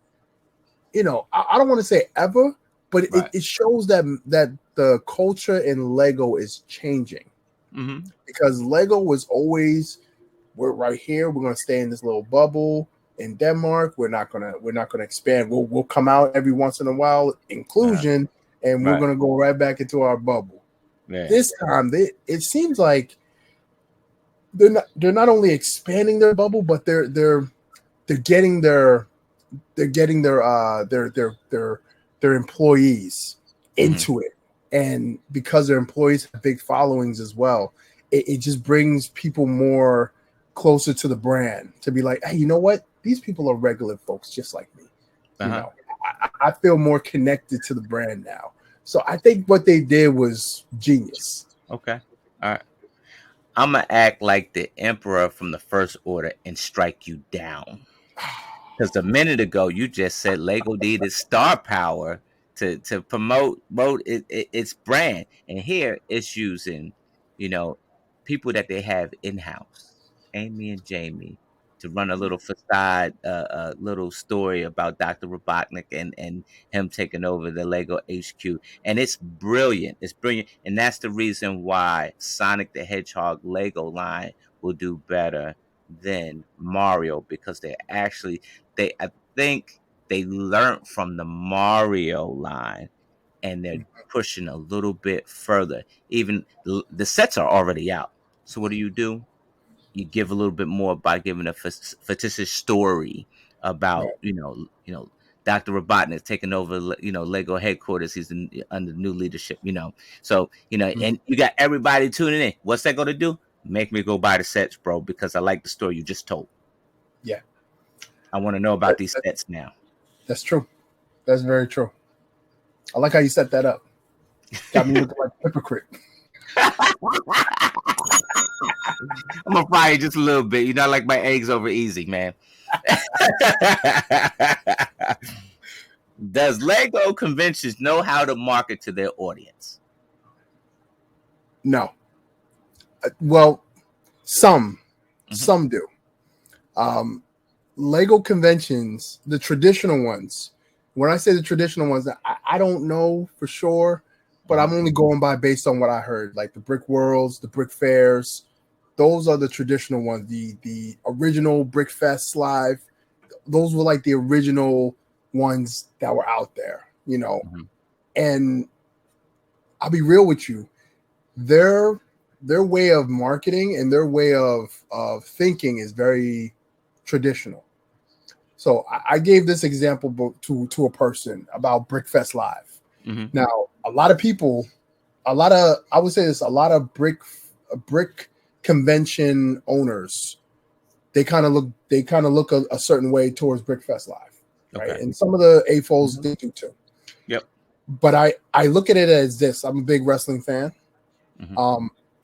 You know, I don't want to say ever, but it shows that the culture in Lego is changing. Because Lego was always, we're right here, we're gonna stay in this little bubble in Denmark. We're not gonna expand. We'll come out every once in a while, inclusion, and we're gonna go right back into our bubble. This time, it seems like they're not only expanding their bubble, but they're getting their employees into it, and because their employees have big followings as well, it just brings people more closer to the brand to be like, hey, you know what? These people are regular folks just like me. You know, I feel more connected to the brand now. So I think what they did was genius. Okay, all right. I'm gonna act like the emperor from the First Order and strike you down. Because a minute ago you just said Lego needed star power to promote its brand, and here it's using, you know, people that they have in house, Amy and Jamie, to run a little facade, little story about Dr. Robotnik and him taking over the Lego HQ, and it's brilliant. It's brilliant, and that's the reason why Sonic the Hedgehog Lego line will do better than Mario, because I think they learned from the Mario line, and they're pushing a little bit further. Even the sets are already out. So what do? You give a little bit more by giving a fictitious story about, you know, Dr. Robotnik taking over, you know, Lego headquarters. He's under new leadership, you know. So, you know, and you got everybody tuning in. What's that going to do? Make me go buy the sets, bro, because I like the story you just told. Yeah. I want to know about these sets now. That's true. That's very true. I like how you set that up. Got me looking like a hypocrite. I'm gonna fry you just a little bit. You know, I like my eggs over easy, man. Does Lego conventions know how to market to their audience? No. Well, some do. Lego conventions, the traditional ones. When I say the traditional ones, I don't know for sure, but I'm only going by based on what I heard, like the Brick Worlds, the Brick Fairs. Those are the traditional ones. The original Brick Fest Live. Those were like the original ones that were out there, you know. And I'll be real with you, their way of marketing and their way of thinking is very traditional. So I gave this example to a person about Brickfest Live. Now, a lot of people, I would say this, a lot of brick convention owners, they kind of look a certain way towards Brickfest Live, right? Okay. And some of the AFOs they do too. Yep. But I look at it as this. I'm a big wrestling fan.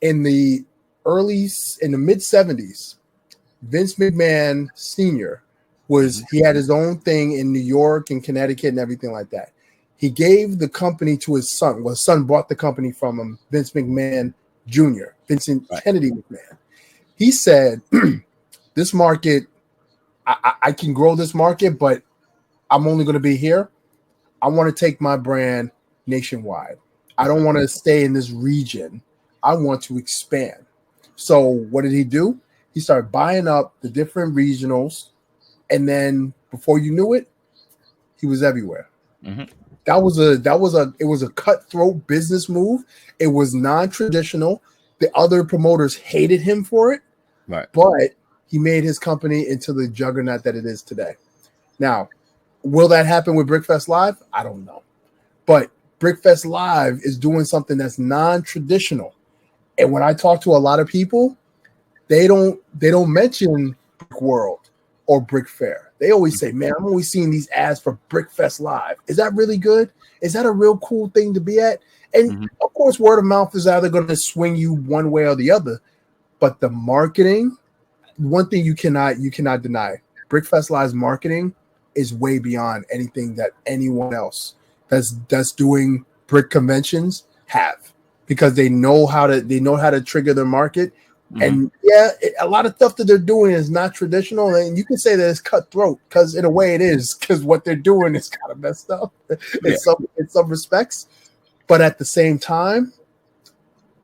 In the mid 70s, Vince McMahon Sr. he had his own thing in New York and Connecticut and everything like that. He gave the company to his son. Well, his son bought the company from him, Vince McMahon Jr., Vincent Kennedy McMahon. He said, this market, I can grow this market, but I'm only going to be here. I want to take my brand nationwide. I don't want to stay in this region. I want to expand. So what did he do? He started buying up the different regionals, and then before you knew it, he was everywhere. It was a cutthroat business move. It was non-traditional. The other promoters hated him for it, right? But he made his company into the juggernaut that it is today. Now, will that happen with Brickfest Live? I don't know, but Brickfest Live is doing something that's non-traditional. And when I talk to a lot of people, they don't mention Brick World or Brick Fair. They always say, man, I'm always seeing these ads for Brickfest Live. Is that really good? Is that a real cool thing to be at? And of course, word of mouth is either going to swing you one way or the other. But the marketing, one thing you cannot deny, Brickfest Live's marketing is way beyond anything that anyone else that's doing brick conventions have, because they know how to trigger their market. And a lot of stuff that they're doing is not traditional, and you can say that it's cutthroat, because in a way it is, because what they're doing is kind of messed up in some respects. But at the same time,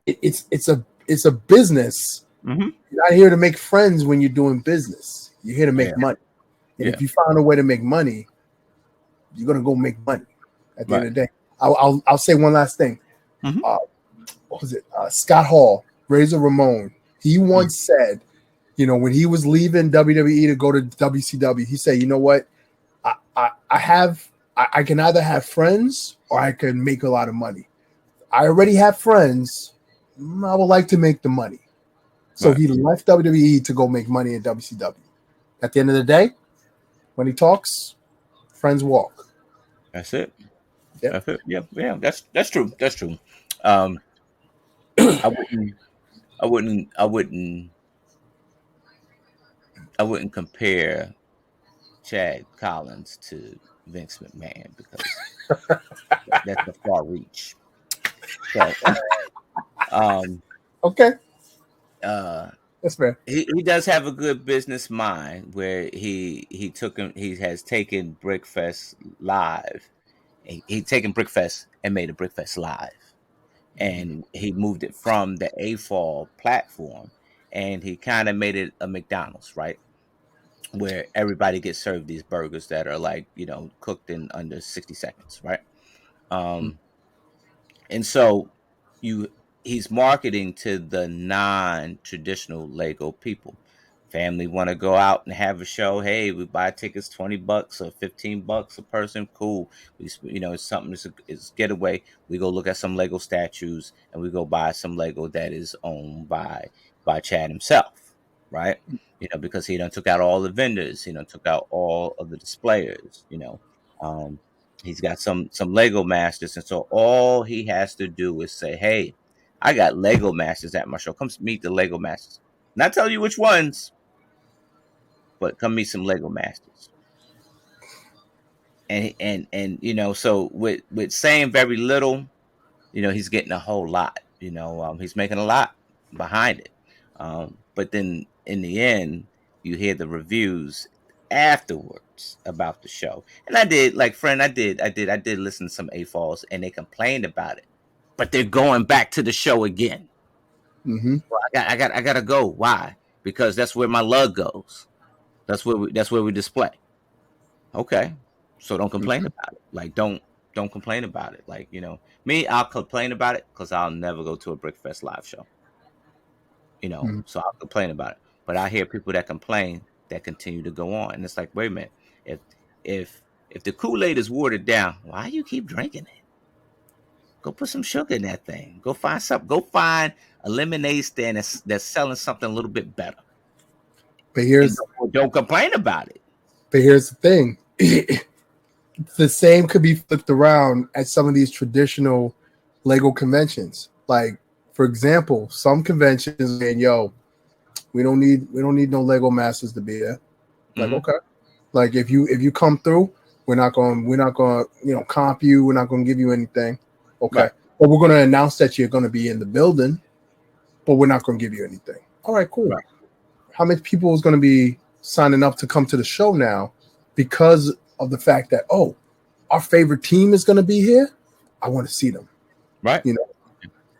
it's a business. You're not here to make friends when you're doing business. You're here to make money. And if you find a way to make money, you're gonna go make money. At the end of the day, I'll say one last thing. What was it? Scott Hall, Razor Ramon. He once said, when he was leaving WWE to go to WCW, he said, "You know what? I can either have friends or I can make a lot of money. I already have friends. I would like to make the money." So he left WWE to go make money in WCW. At the end of the day, when he talks, friends walk. That's it. That's it. Yeah. That's true. That's true. I wouldn't compare Chad Collins to Vince McMahon, because that's a far reach. So, okay. That's fair. He does have a good business mind, where he has taken Brickfest Live. He taken Brickfest and made a Brickfest Live, and he moved it from the AFOL platform, and he kind of made it a McDonald's, right? Where everybody gets served these burgers that are like, cooked in under 60 seconds, right? And so he's marketing to the non-traditional Lego people. Family want to go out and have a show. Hey, we buy tickets $20 or $15 a person. Cool. It's something. It's getaway. We go look at some Lego statues, and we go buy some Lego that is owned by Chad himself, right? Because he done took out all the vendors. He done took out all of the displayers. He's got some Lego masters, and so all he has to do is say, "Hey, I got Lego masters at my show. Come meet the Lego masters." Not tell you which ones, but come meet some Lego masters. And you know, so with saying very little, you know, he's getting a whole lot. You know, he's making a lot behind it. But then in the end, you hear the reviews afterwards about the show. And I did, like, friend, I did listen to some A-Falls, and they complained about it, but they're going back to the show again. Mm-hmm. Well, I gotta go. Why? Because that's where my lug goes. That's where we display. Okay, so don't complain Mm-hmm. about it. Like, don't complain about it. Like, you know, me, I'll complain about it because I'll never go to a Brickfest live show. You know, Mm-hmm. so I'll complain about it. But I hear people that complain that continue to go on, and it's like, wait a minute, if if if the Kool-Aid is watered down, why do you keep drinking it? Go put some sugar in that thing. Go find something. Go find a lemonade stand that's selling something a little bit better. But And don't complain about it. here's the thing. The same could be flipped around at some of these traditional Lego conventions. Like, for example, some conventions saying, "Yo, we don't need no Lego masters to be there." Like, Mhm. okay, like if you come through, we're not going comp you. We're not going to give you anything. Okay, Right. but we're going to announce that you're going to be in the building, but we're not going to give you anything. All right, cool. Right. How many people is going to be signing up to come to the show now because of the fact that, oh, our favorite team is going to be here? I want to see them. Right. You know,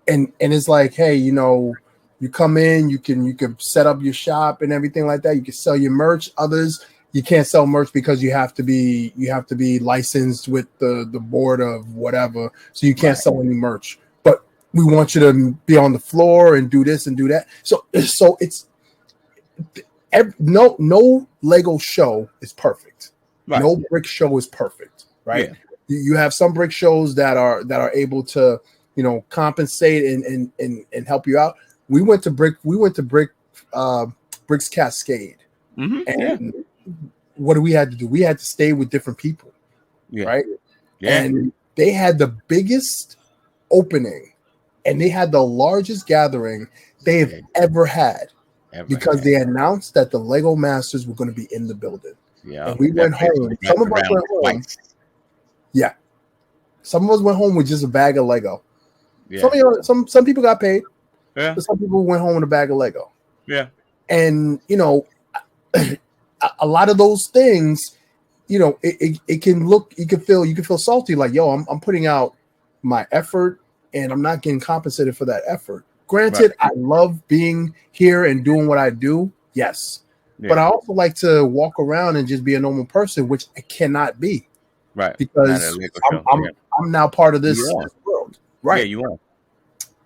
and it's like, hey, you know, you come in, you can set up your shop and everything like that. You can sell your merch. Others, you can't sell merch because you have to be licensed with the board of whatever, so you can't sell any merch. But we want you to be on the floor and do this and do that. So it's no Lego show is perfect. Right. No brick show is perfect, right? Yeah. You have some brick shows that are able to, you know, compensate and help you out. We went to Bricks Cascade, and what do we had to do? We had to stay with different people, right? Yeah. And they had the biggest opening, and they had the largest gathering they have ever had. Because they announced that the Lego Masters were going to be in the building. Yeah. And we went home. Some of us went home. Yeah. Some of us went home with just a bag of Lego. Yeah. Some people got paid. Yeah. But some people went home with a bag of Lego. Yeah. And, you know, a lot of those things, you know, it can look, you can feel salty, like, yo, I'm putting out my effort and I'm not getting compensated for that effort. Granted, I love being here and doing what I do. Yes. Yeah. But I also like to walk around and just be a normal person, which I cannot be. Right. Because I'm now part of this world. Right. Yeah, you are.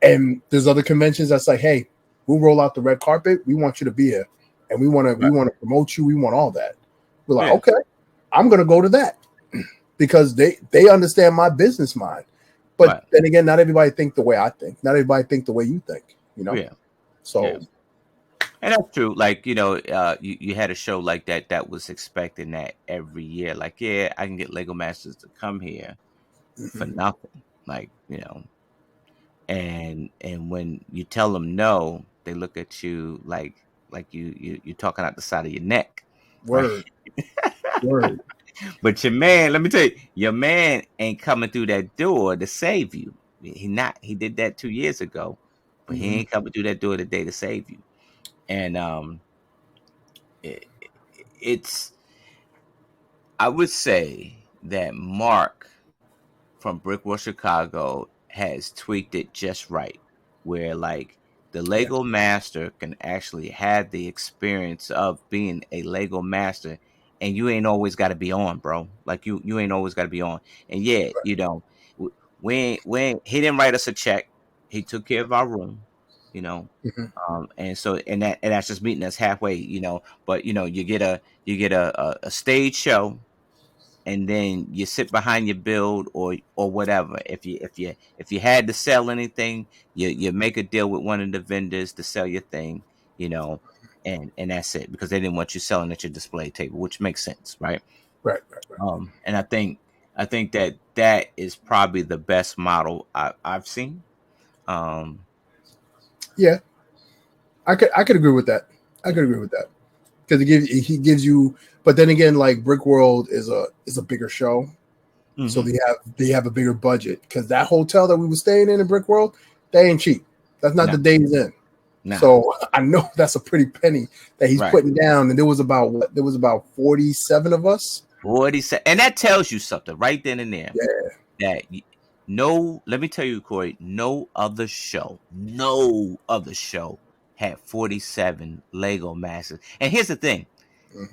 And there's other conventions that's like, hey, we'll roll out the red carpet. We want you to be here. And we want to promote you. We want all that. We're like, okay, I'm gonna go to that. Because they understand my business mind. But then again, not everybody think the way I think. Not everybody think the way you think, you know? Yeah. So, and that's true. Like, you know, you had a show like that was expecting that every year. Like, yeah, I can get Lego Masters to come here for nothing. Like, you know, and when you tell them no, they look at you like you're talking out the side of your neck. Word. Right? Word. But your man, let me tell you, your man ain't coming through that door to save you. He did that 2 years ago, but he ain't coming through that door today to save you. And it's I would say that Mark from Brickworld Chicago has tweaked it just right, where like the Lego master can actually have the experience of being a Lego master, and you ain't always got to be on, bro. Like you ain't always got to be on. And yeah, you know, when he didn't write us a check, he took care of our room, you know. And so and that's just meeting us halfway, you know. But you know, you get a stage show, and then you sit behind your build or whatever. If you had to sell anything, you make a deal with one of the vendors to sell your thing, you know, and that's it, because they didn't want you selling at your display table, which makes sense, right? Right. And I think that is probably the best model I've seen. Yeah, I could agree with that. I could agree with that because he gives you. But then again, like Brick World is a bigger show, so they have a bigger budget because that hotel that we were staying in Brick World, they ain't cheap. That's not the Days Inn. No. So I know that's a pretty penny that he's putting down. And there was about 47 of us. 47, and that tells you something right then and there. Yeah. That let me tell you, Corey, no other show had 47 Lego Masters. And here's the thing.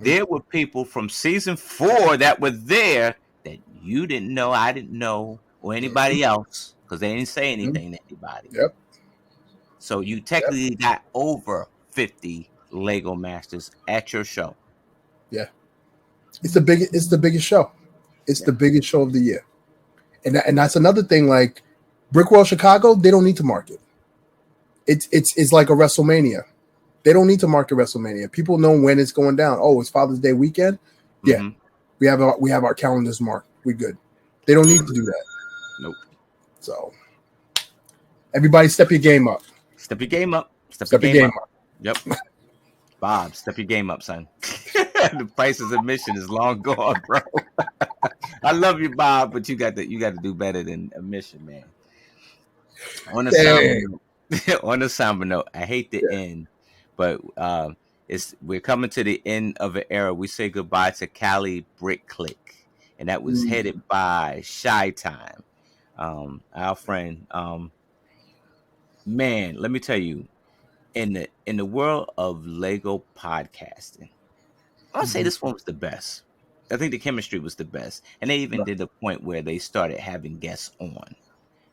There were people from season 4 that were there that you didn't know, I didn't know, or anybody else, because they didn't say anything to anybody. Yep. So you technically got over 50 Lego Masters at your show. Yeah. It's the biggest show. It's the biggest show of the year. And that's another thing, like Brick World Chicago, they don't need to market. It's like a WrestleMania. They don't need to market WrestleMania. People know when it's going down. Oh, it's Father's Day weekend. Yeah, we have our calendars marked. We're good. They don't need to do that. Nope. So everybody, step your game up. Step your game up. Step your game up. Yep. Bob, step your game up, son. The price of admission is long gone, bro. I love you, Bob, but you got to do better than admission, man. On the somber note, I hate the end, but we're coming to the end of an era. We say goodbye to Cali Brick Click, and that was headed by Shy Time, our friend. Man, let me tell you, in the world of Lego podcasting, I'll say this one was the best. I think the chemistry was the best, and they even did the point where they started having guests on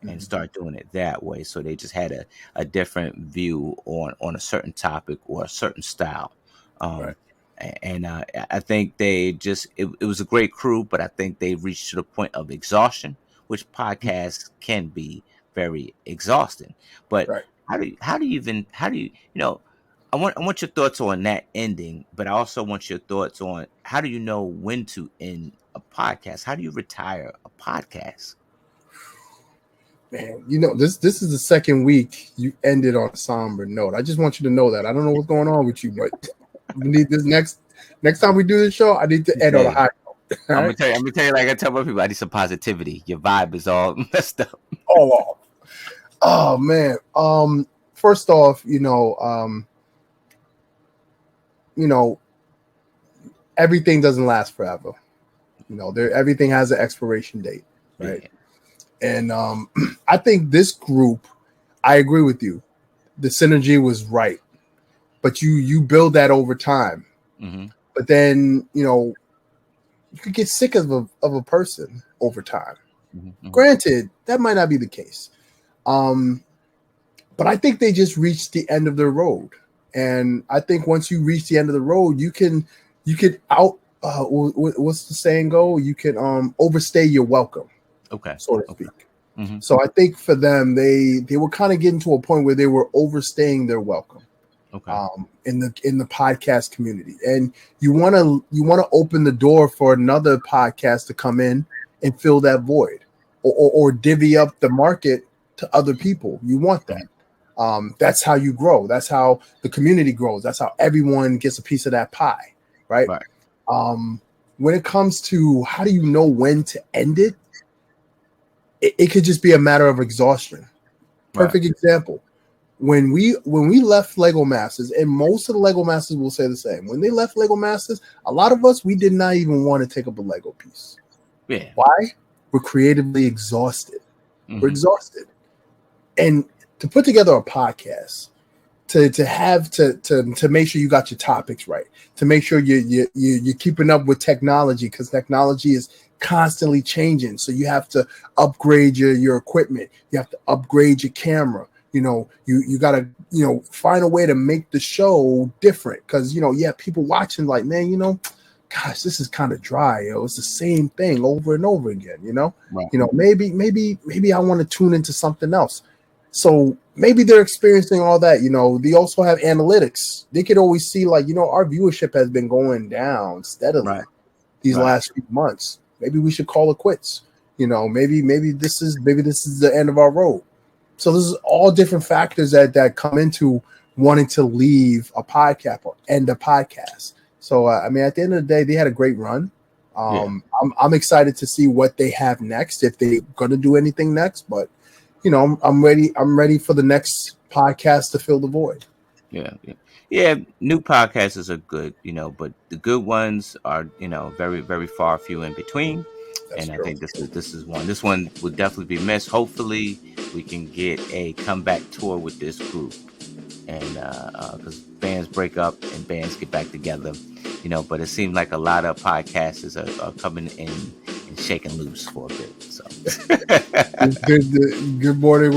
and start doing it that way. So they just had a different view on a certain topic or a certain style. And I think they just it was a great crew, but I think they reached to the point of exhaustion, which podcasts can be very exhausting. But how do you I want your thoughts on that ending, but I also want your thoughts on how do you know when to end a podcast? How do you retire a podcast? Man, this is the second week you ended on a somber note. I just want you to know that. I don't know what's going on with you, but we need this next time we do this show, I need to end on a high note. I'm gonna tell you like I tell my people, I need some positivity. Your vibe is all messed up. Oh man. First off, everything doesn't last forever. Everything has an expiration date, right? Yeah. And I think this group, I agree with you. The synergy was right, but you build that over time. But then you could get sick of a person over time. Granted, that might not be the case, but I think they just reached the end of their road. And I think once you reach the end of the road, you can what's the saying go? You can overstay your welcome, so to speak. So I think for them, they were kind of getting to a point where they were overstaying their welcome, in the podcast community. And you want to open the door for another podcast to come in and fill that void, or divvy up the market to other people. You want that. That's how you grow. That's how the community grows. That's how everyone gets a piece of that pie, right? When it comes to how do you know when to end it, it could just be a matter of exhaustion. Perfect example. When we left Lego Masters, and most of the Lego Masters will say the same. When they left Lego Masters, a lot of us, we did not even want to take up a Lego piece. Yeah. Why? We're creatively exhausted. We're exhausted. And to put together a podcast, to make sure you got your topics right, to make sure you're keeping up with technology, because technology is constantly changing. So you have to upgrade your equipment. You have to upgrade your camera. You gotta find a way to make the show different, because people watching like, man, gosh, this is kind of dry. It's the same thing over and over again. Maybe I want to tune into something else. So maybe they're experiencing all that. They also have analytics. They could always see our viewership has been going down steadily these last few months. Maybe we should call it quits. Maybe this is the end of our road. So this is all different factors that come into wanting to leave a podcast or end a podcast. So I mean, at the end of the day, they had a great run. I'm excited to see what they have next, if they're going to do anything next. But I'm ready. I'm ready for the next podcast to fill the void. Yeah. New podcasts are good, but the good ones are, very, very far few in between. That's true. I think this is one. This one will definitely be missed. Hopefully, we can get a comeback tour with this group, and because bands break up and bands get back together, But it seems like a lot of podcasts are coming in and shaking loose for a bit. So, good morning,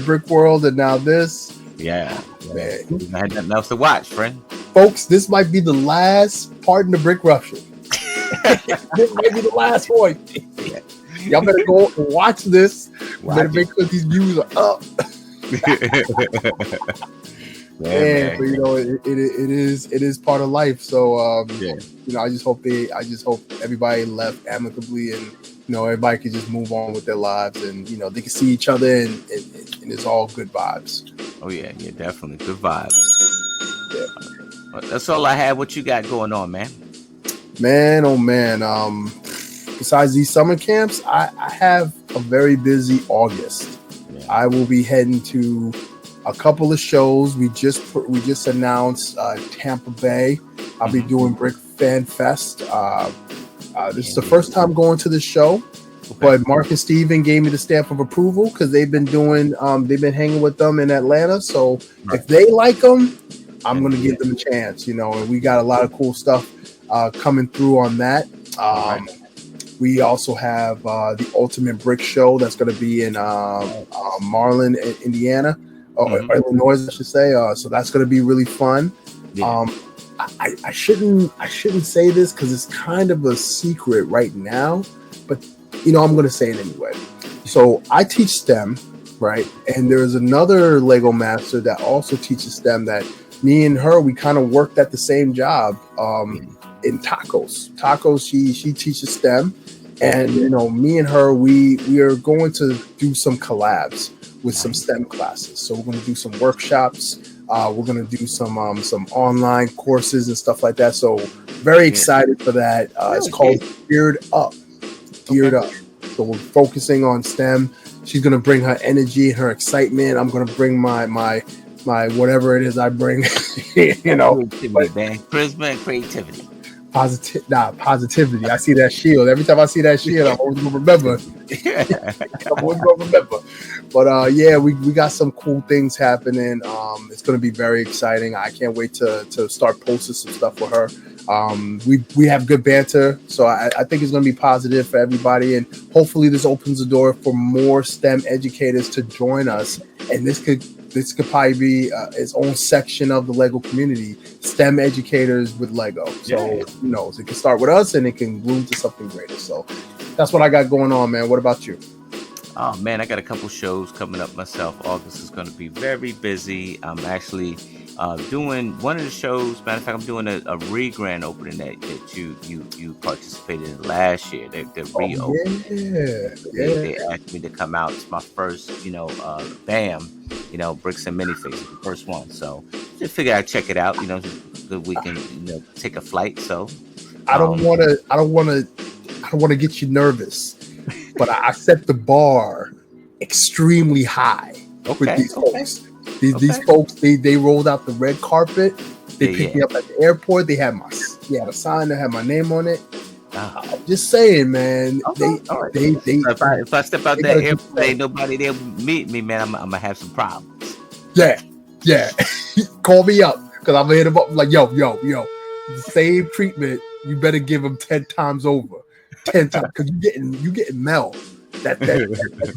Brick World, and now this. Yeah. Man. I had nothing else to watch, friend. Folks, this might be the last part in the Brick Ruption. This might be the last one. Y'all better go and watch this. Better make sure these views are up. Man, but it is part of life. So I just hope everybody left amicably, and everybody can just move on with their lives, and they can see each other, and it's all good vibes. Oh yeah, definitely good vibes. Yeah, that's all I have. What you got going on, man? Man, oh man. Besides these summer camps, I have a very busy August. Yeah. I will be heading to a couple of shows. We just announced Tampa Bay. I'll be doing Brick Fan Fest. This is the first time going to the show, but Mark and Steven gave me the stamp of approval because they've been hanging with them in Atlanta. So if they like them, I'm going to give them a chance, and we got a lot of cool stuff coming through on that. We also have the Ultimate Brick Show that's going to be in Marlin, Indiana. Illinois, I should say. So that's going to be really fun. Yeah. I shouldn't say this because it's kind of a secret right now, but I'm going to say it anyway. So I teach STEM, right? And there's another Lego master that also teaches STEM that me and her, we kind of worked at the same job in Tacos. She teaches STEM, and me and her, we are going to do some collabs with some STEM classes. So we're going to do some workshops. We're going to do some online courses and stuff like that. So very excited for that. It's called Geared Up. So we're focusing on STEM. She's going to bring her energy, her excitement. I'm going to bring my whatever it is I bring, charisma and creativity. Positivity. I see that shield. Every time I see that shield, I'm always gonna remember. But we got some cool things happening. It's gonna be very exciting. I can't wait to start posting some stuff for her. We have good banter, so I think it's gonna be positive for everybody, and hopefully this opens the door for more STEM educators to join us. And this could probably be its own section of the Lego community, STEM educators with Lego. So who knows? It can start with us and it can bloom to something greater. So that's what I got going on, man. What about you? Oh man, I got a couple shows coming up myself. August is going to be very busy. I'm actually doing one of the shows. Matter of fact, I'm doing a re-grand opening that you participated in last year. They're reopening. They asked me to come out. It's my first, BAM, Bricks and Minifigs, the first one. So just figured I'd check it out. So we can take a flight. So I don't want to get you nervous, but I set the bar extremely high with these folks. These folks, they rolled out the red carpet. They picked me up at the airport. They had a sign that had my name on it. I'm just saying, man. If I step out that airport, ain't nobody there meet me, man. I'm gonna have some problems. Yeah. Call me up because I'm gonna hit them up like, yo. The same treatment. You better give them 10 times over. 10 times because you getting Mel. That's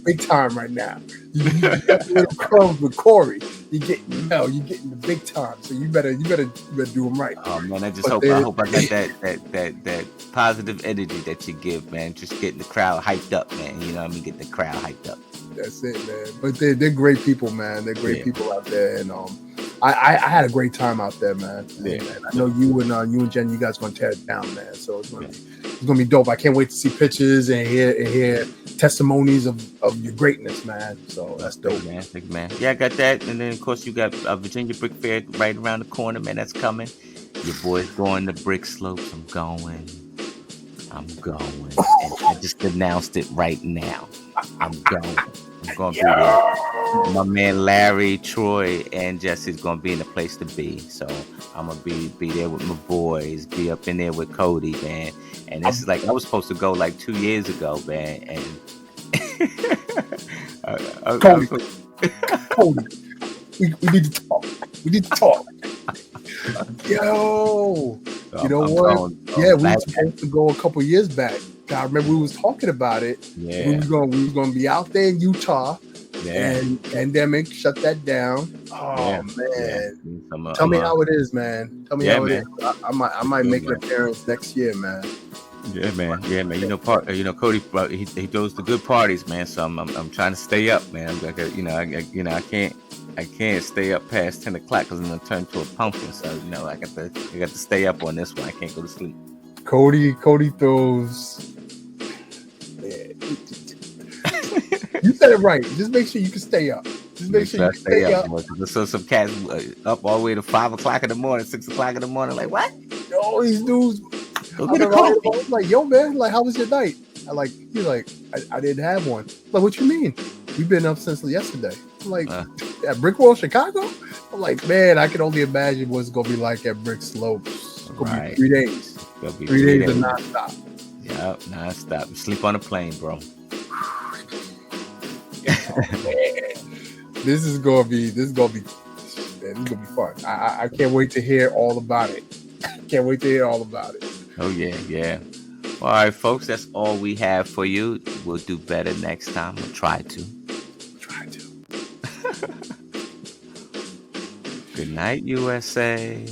big time right now. You got the little crumbs with Corey. You getting Mel. You getting the big time. So you better do them right. Oh man, I hope I got that positive energy that you give, man. Just getting the crowd hyped up, man. You know what I mean? Getting the crowd hyped up. That's it, man. But they're great people, man. They're great people out there, and I had a great time out there, man. Yeah. And I know you and Jen, you guys gonna tear it down, man. So it's gonna be dope. I can't wait to see pictures and hear testimonies of your greatness, man. So that's dope, man. Thank you, man. Yeah, I got that, and then of course you got Virginia Brick Fair right around the corner, man. That's coming. Your boy's going to Brick Slopes. I'm going. And I just announced it right now. I'm going to be there. My man Larry, Troy, and Jesse's gonna be in the place to be. So I'm gonna be there with my boys, be up in there with Cody, man. And this is like I was supposed to go like 2 years ago, man. And Cody, we need to talk. We need to talk. Yo, you know what? We were supposed to go a couple years back. I remember we was talking about it. Yeah, we was gonna be out there in Utah. Yeah. And pandemic shut that down. Oh man! Yeah. Tell me how it is, man. Tell me how it is. I might make an appearance next year, man. Yeah, man. You know, Cody, he goes to good parties, man. So I'm trying to stay up, man. I can't stay up past 10 o'clock because I'm gonna turn to a pumpkin. So I got to stay up on this one. I can't go to sleep. Cody throws. You said it right. Just make sure you can stay up. Just make sure you can stay up. So some cats up all the way to 5 o'clock in the morning, 6 o'clock in the morning. Like what? Yo, these dudes. I was like, yo, man. Like, how was your night? He's like, I didn't have one. Like, what you mean? We've been up since yesterday. I'm like, at Brick Wall, Chicago. I'm like, man, I can only imagine what it's gonna be like at Brick Slopes. It's gonna be 3 days. It's gonna be 3 days of nonstop. Yeah, nonstop. Sleep on a plane, bro. This is gonna be fun. I can't wait to hear all about it. Oh yeah. All right, folks, that's all we have for you. We'll do better next time. We'll try to. Good night, USA.